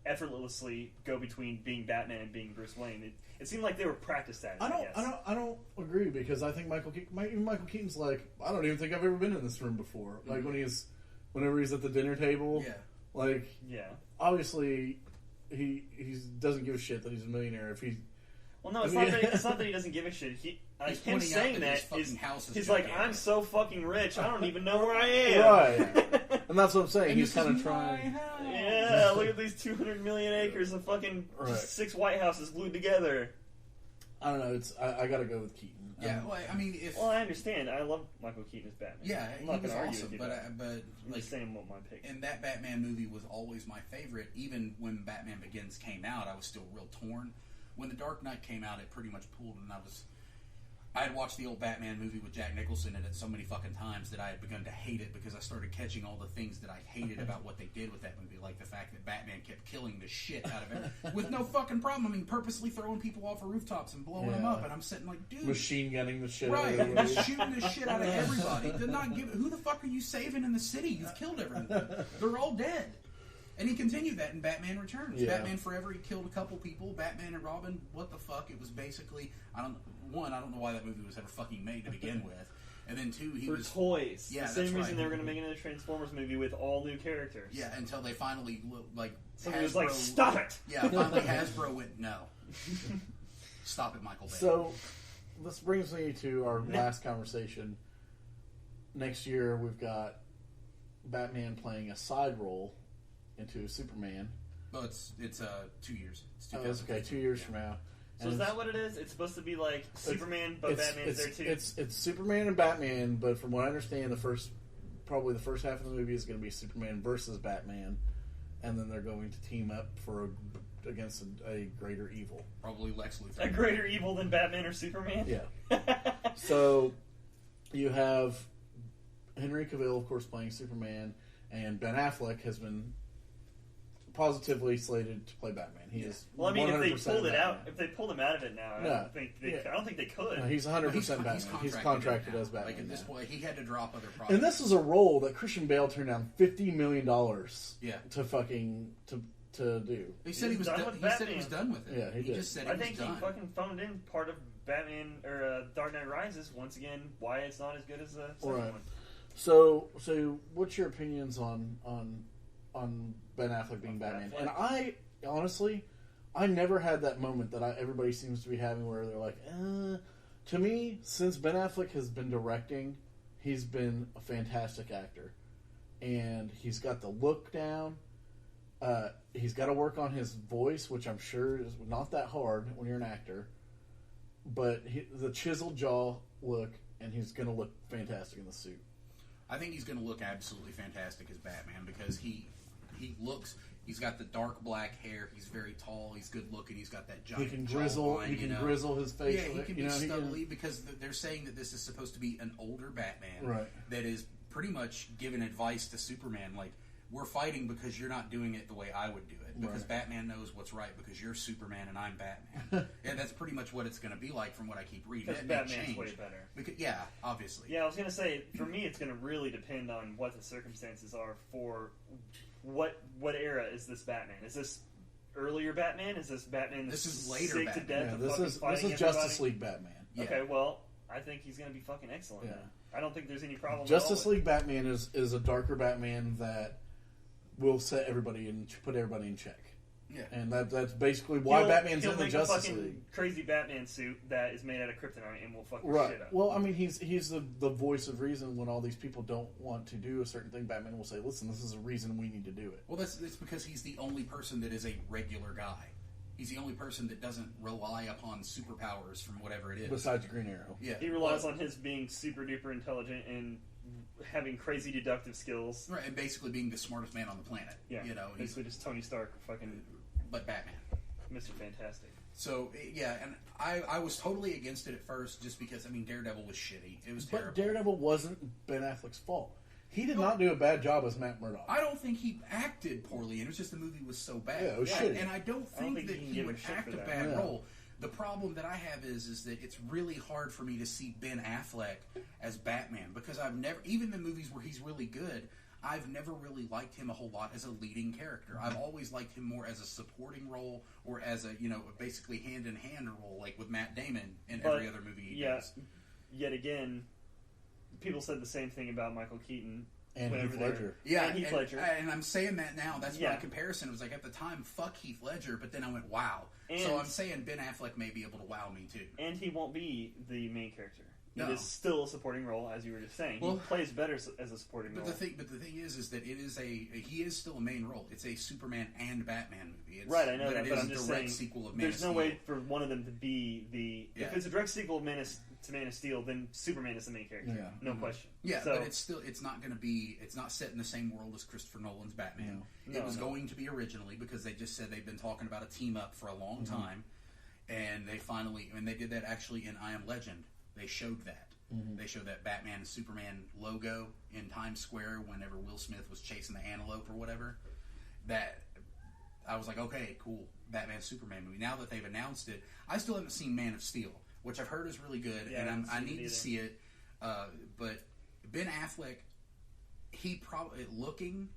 effortlessly go between being Batman and being Bruce Wayne. It seemed like they were practiced at it. I don't agree because I think Michael Keaton's like, I don't even think I've ever been in this room before. Like whenever he's at the dinner table, obviously he doesn't give a shit that he's a millionaire. If he's it's not that he doesn't give a shit. Him saying that he's like, I'm so fucking rich, I don't even know where I am. Right. And that's what I'm saying. He's kind of trying. Yeah, look at these 200 million acres of fucking 6 White Houses glued together. I don't know. I gotta go with Keaton. Yeah, I mean, I understand. I love Michael Keaton as Batman. Yeah, I'm not going to argue awesome, with you. but I'm just saying what my pick. And that Batman movie was always my favorite. Even when Batman Begins came out, I was still real torn. When The Dark Knight came out, it pretty much pulled, and I had watched the old Batman movie with Jack Nicholson in it so many fucking times that I had begun to hate it because I started catching all the things that I hated about what they did with that movie, like the fact that Batman kept killing the shit out of it with no fucking problem. I mean, purposely throwing people off of rooftops and blowing them up, and I'm sitting like, dude, machine gunning the shit, right? Just shooting the shit out of everybody. Did not give. Who the fuck are you saving in the city? You've killed everyone. They're all dead. And he continued that in Batman Returns. Yeah. Batman Forever, he killed a couple people. Batman and Robin, what the fuck? It was basically, I don't know why that movie was ever fucking made to begin with. And then two, he was... toys. Yeah, the same reason they were going to make another Transformers movie with all new characters. Yeah, until they finally, somebody was like, stop it! Yeah, finally Hasbro went, no. Stop it, Michael Bay. So, this brings me to our last conversation. Next year, we've got Batman playing a side role into Superman. Well, it's 2 years. It's it's okay, 2 years from now. So is that what it is? It's supposed to be like Superman, but Batman's there too? It's Superman and Batman, but from what I understand, probably the first half of the movie is going to be Superman versus Batman, and then they're going to team up against a greater evil. Probably Lex Luthor. A greater evil than Batman or Superman? Yeah. So, you have Henry Cavill, of course, playing Superman, and Ben Affleck has been positively slated to play Batman. He is. Well, I mean, if they pulled him out of it now, I don't think they could. No, he's 100% Batman. He's contracted as Batman. Like at this point, he had to drop other projects. And this is a role that Christian Bale turned down $50 million. Yeah. To do. He said he was done. He said he was done with it. Yeah, he did. Just said I think he fucking phoned in part of Batman or Dark Knight Rises. Once again, why it's not as good as the second one. So what's your opinions on Ben Affleck being Batman? And I honestly, I never had that moment that everybody seems to be having where they're like, To me, since Ben Affleck has been directing, he's been a fantastic actor, and he's got the look down. He's got to work on his voice, which I'm sure is not that hard when you're an actor. But the chiseled jaw look, and he's going to look fantastic in the suit. I think he's going to look absolutely fantastic as Batman because he looks. He's got the dark black hair. He's very tall. He's good looking. He's got that giant. He can grizzle. Line, he can grizzle his face. Yeah, he can be stubbly because they're saying that this is supposed to be an older Batman right. that is pretty much giving advice to Superman. Like we're fighting because you're not doing it the way I would do it. Because Batman knows what's right because you're Superman and I'm Batman. And that's pretty much what it's going to be like from what I keep reading. Because Batman's way better. Because, yeah, obviously. Yeah, I was going to say, for me, it's going to really depend on what the circumstances are for what era is this Batman? Is this earlier Batman? Is this Batman this is later sick Batman. to death Yeah, this is Justice League Batman. Yeah. Okay, well, I think he's going to be fucking excellent. Yeah. Then. I don't think there's any problem. Justice League Batman is a darker Batman that will set everybody and put everybody in check. Yeah, and that's basically why Batman's in the Justice League. League. Crazy Batman suit that is made out of kryptonite and will fuck shit up. Well, I mean, he's the voice of reason when all these people don't want to do a certain thing. Batman will say, "Listen, this is a reason we need to do it." Well, that's because he's the only person that is a regular guy. He's the only person that doesn't rely upon superpowers from whatever it is. Besides Green Arrow, yeah, he relies on his being super duper intelligent and having crazy deductive skills, right? And basically being the smartest man on the planet. Yeah, you know, basically just Tony Stark, fucking. But Batman. Mr. Fantastic. So, yeah, and I was totally against it at first just because, I mean, Daredevil was shitty. It was terrible. But Daredevil wasn't Ben Affleck's fault. He did not do a bad job as Matt Murdock. I don't think he acted poorly, and it was just the movie was so bad. Yeah, it was shitty. And I don't think that he would act a bad role. The problem that I have is that it's really hard for me to see Ben Affleck as Batman because I've never, even the movies where he's really good, I've never really liked him a whole lot as a leading character. I've always liked him more as a supporting role or as a, basically hand-in-hand role, like with Matt Damon in every other movie he does. Yet again, people said the same thing about Michael Keaton. And Heath Ledger. Yeah, and Heath Ledger. And I'm saying that now. That's my comparison. It was like, at the time, fuck Heath Ledger, but then I went, wow. So I'm saying Ben Affleck may be able to wow me, too. And he won't be the main character. No. It is still a supporting role, as you were just saying. He plays better as a supporting role. But the thing is that he is still a main role. It's a Superman and Batman movie. Right, I know but that, it but is I'm just a direct saying, sequel of Man of there's Steel. no way for one of them to be the... Yeah. If it's a direct sequel to Man of Steel, then Superman is the main character. Yeah. No question. Yeah, so, but it's not going to be... It's not set in the same world as Christopher Nolan's Batman. No. It was going to be originally because they just said they've been talking about a team-up for a long time. And they finally... I mean, they did that actually in I Am Legend. They showed that. They showed that Batman and Superman logo in Times Square whenever Will Smith was chasing the antelope or whatever. That I was like, okay, cool, Batman Superman movie. Now that they've announced it, I still haven't seen Man of Steel, which I've heard is really good, and I need to see it. But Ben Affleck, he probably looking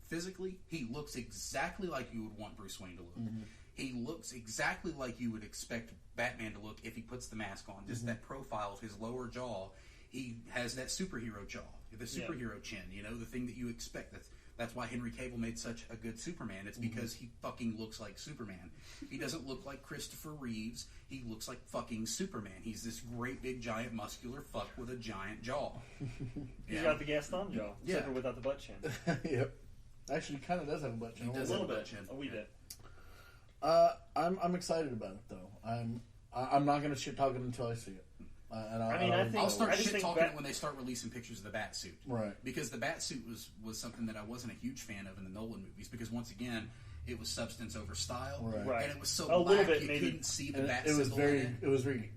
physically, he looks exactly like you would want Bruce Wayne to look. He looks exactly like you would expect Batman to look if he puts the mask on. Just that profile of his lower jaw. He has that superhero jaw, the superhero chin, the thing that you expect. That's why Henry Cavill made such a good Superman. It's because he fucking looks like Superman. He doesn't look like Christopher Reeves. He looks like fucking Superman. He's this great big giant muscular fuck with a giant jaw. He's got the Gaston jaw, except for without the butt chin. Yep. Actually, he kind of does have a butt chin. He does a little have a bit. butt chin. A wee bit. I'm excited about it though. I'm not going to shit talk it until I see it. I'll start shit talking it when they start releasing pictures of the bat suit, right? Because the bat suit was something that I wasn't a huge fan of in the Nolan movies because once again it was substance over style, right? And it was so a black little bit, you maybe. Couldn't see the bat. It was very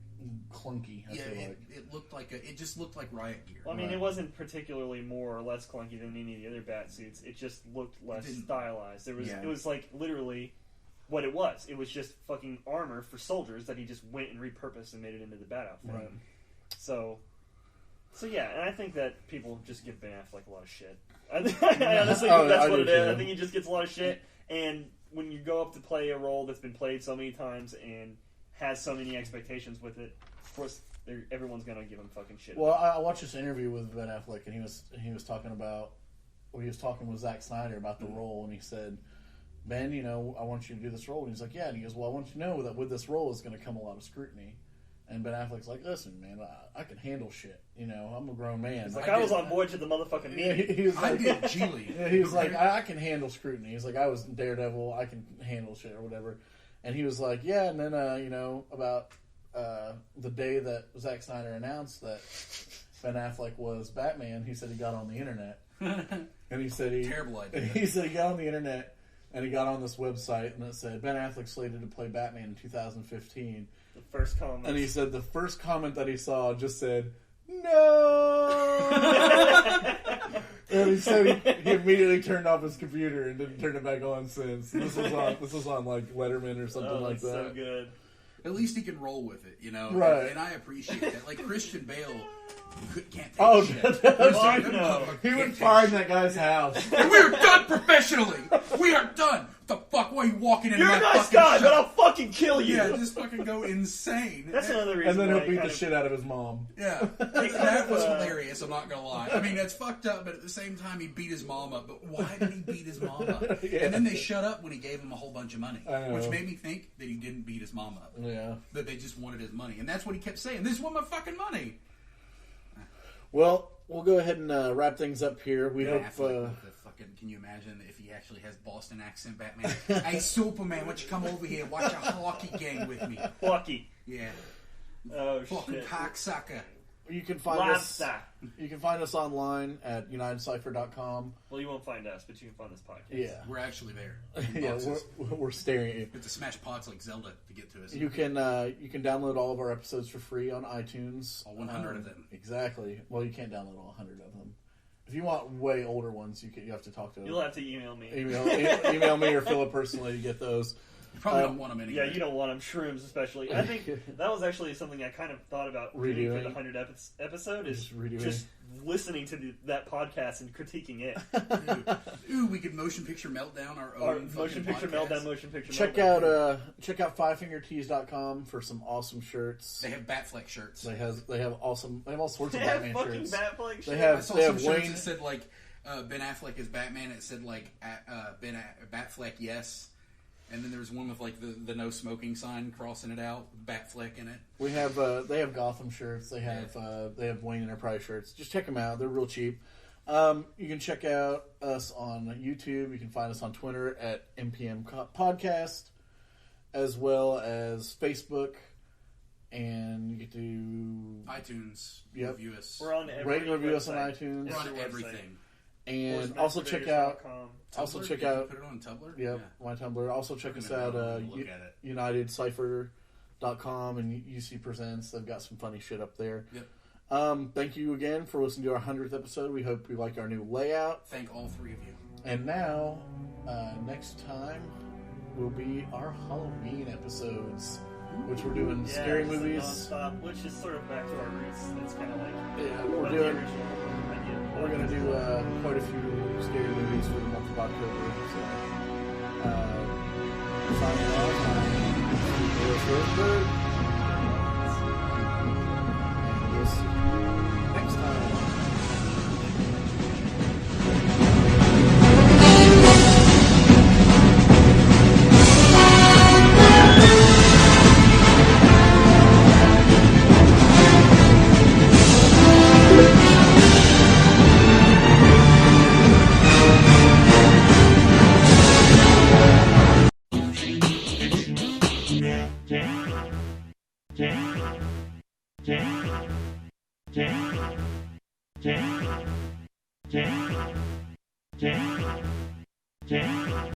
clunky. I feel like it looked like it just looked like riot gear. Well, I mean, it wasn't particularly more or less clunky than any of the other bat suits. It just looked less stylized. It was like literally what it was. It was just fucking armor for soldiers that he just went and repurposed and made it into the bat outfit. Right. So yeah, and I think that people just give Ben Affleck a lot of shit. I honestly think that's what it is. I think he just gets a lot of shit, and when you go up to play a role that's been played so many times and has so many expectations with it, of course, everyone's gonna give him fucking shit. Well, I watched this interview with Ben Affleck, and he was talking about, he was talking with Zack Snyder about the role, and he said, Ben, I want you to do this role. And he's like, yeah. And he goes, well, I want you to know that with this role is going to come a lot of scrutiny. And Ben Affleck's like, listen, man, I can handle shit. I'm a grown man. He's like, I was on board to the motherfucking meeting. He was like, I did Geely. Yeah, he was like, I can handle scrutiny. He's like, I was Daredevil. I can handle shit or whatever. And he was like, yeah. And then, about the day that Zack Snyder announced that Ben Affleck was Batman, he said he got on the internet. And he said terrible idea. He said he got on the internet and he got on this website and it said Ben Affleck slated to play Batman in 2015. The first comment. And he said the first comment that he saw just said, no! And he said he immediately turned off his computer and didn't turn it back on since. This was on like Letterman or something like that. So good. At least he can roll with it, you know? Right. And I appreciate that. Like, Christian Bale can't take Oh, shit. no. He would find that guy's house. And we're done professionally! We are done! The fuck? Why are you walking in You're my a nice fucking guy, shop? but I'll fucking kill you! Yeah, just fucking go insane. That's another reason And then why he'll beat the shit out of his mom. Yeah. That was hilarious, I'm not gonna lie. I mean, that's fucked up, but at the same time, he beat his mom up. But why did he beat his mom up? Yeah. And then they shut up when he gave him a whole bunch of money. I know. Which made me think that he didn't beat his mom up. Yeah. That they just wanted his money. And that's what he kept saying. This is what my fucking money. Well, we'll go ahead and wrap things up here. We hope. Affleck with the fucking, can you imagine if he actually has Boston accent Batman? Hey, Superman, why don't you come over here? Watch a hockey game with me. Hockey. Yeah. Oh, Fucking shit. cocksucker. You can find us. You can find us online at Unitedcypher.com. Well, you won't find us, but you can find this podcast. Yeah. We're actually there. Yeah, we're staring at you. You have to smash pods like Zelda to get to us. You can download all of our episodes for free on iTunes. All 100 of them. Exactly. Well, you can't download all 100 of them. If you want way older ones, you have to talk to. You'll have to email me. Email me or Philip personally to get those. You probably don't want them anyway. Yeah, you don't want them. Shrooms, especially. I think that was actually something I kind of thought about doing for the 100th episode. Is just listening to that podcast and critiquing it. Ooh, we could motion picture meltdown our own motion picture podcast. meltdown. Motion picture. Check meltdown. out fivefingertees.com for some awesome shirts. They have Batfleck shirts. They have all sorts of They Batman have fucking shirts. Batfleck shirts. I saw some shirts Wayne. that said like Ben Affleck is Batman. It said like Batfleck yes. And then there's one with like the no smoking sign crossing it out, Batfleck in it. We have they have Gotham shirts. They have Wayne Enterprise shirts. Just check them out. They're real cheap. You can check out us on YouTube. You can find us on Twitter at MPM Podcast, as well as Facebook. And you get to iTunes. Yep. Review us. We're on every rate and review us on website. iTunes. We're on Every everything. And also check out. Also Tumblr? check Did you out. put it on Tumblr? Yep, my Tumblr. Also check us out. Look at it. Unitedcypher.com and UC Presents. They've got some funny shit up there. Yep. Thank you again for listening to our 100th episode. We hope you like our new layout. Thank all three of you. And now, next time will be our Halloween episodes, which we're doing scary movies. Non-stop, which is sort of back to our roots. It's kind of like we're gonna do quite a few scary movies for the month of October. So, signing off. I'm Lewis Rosenberg, and we'll see you next time.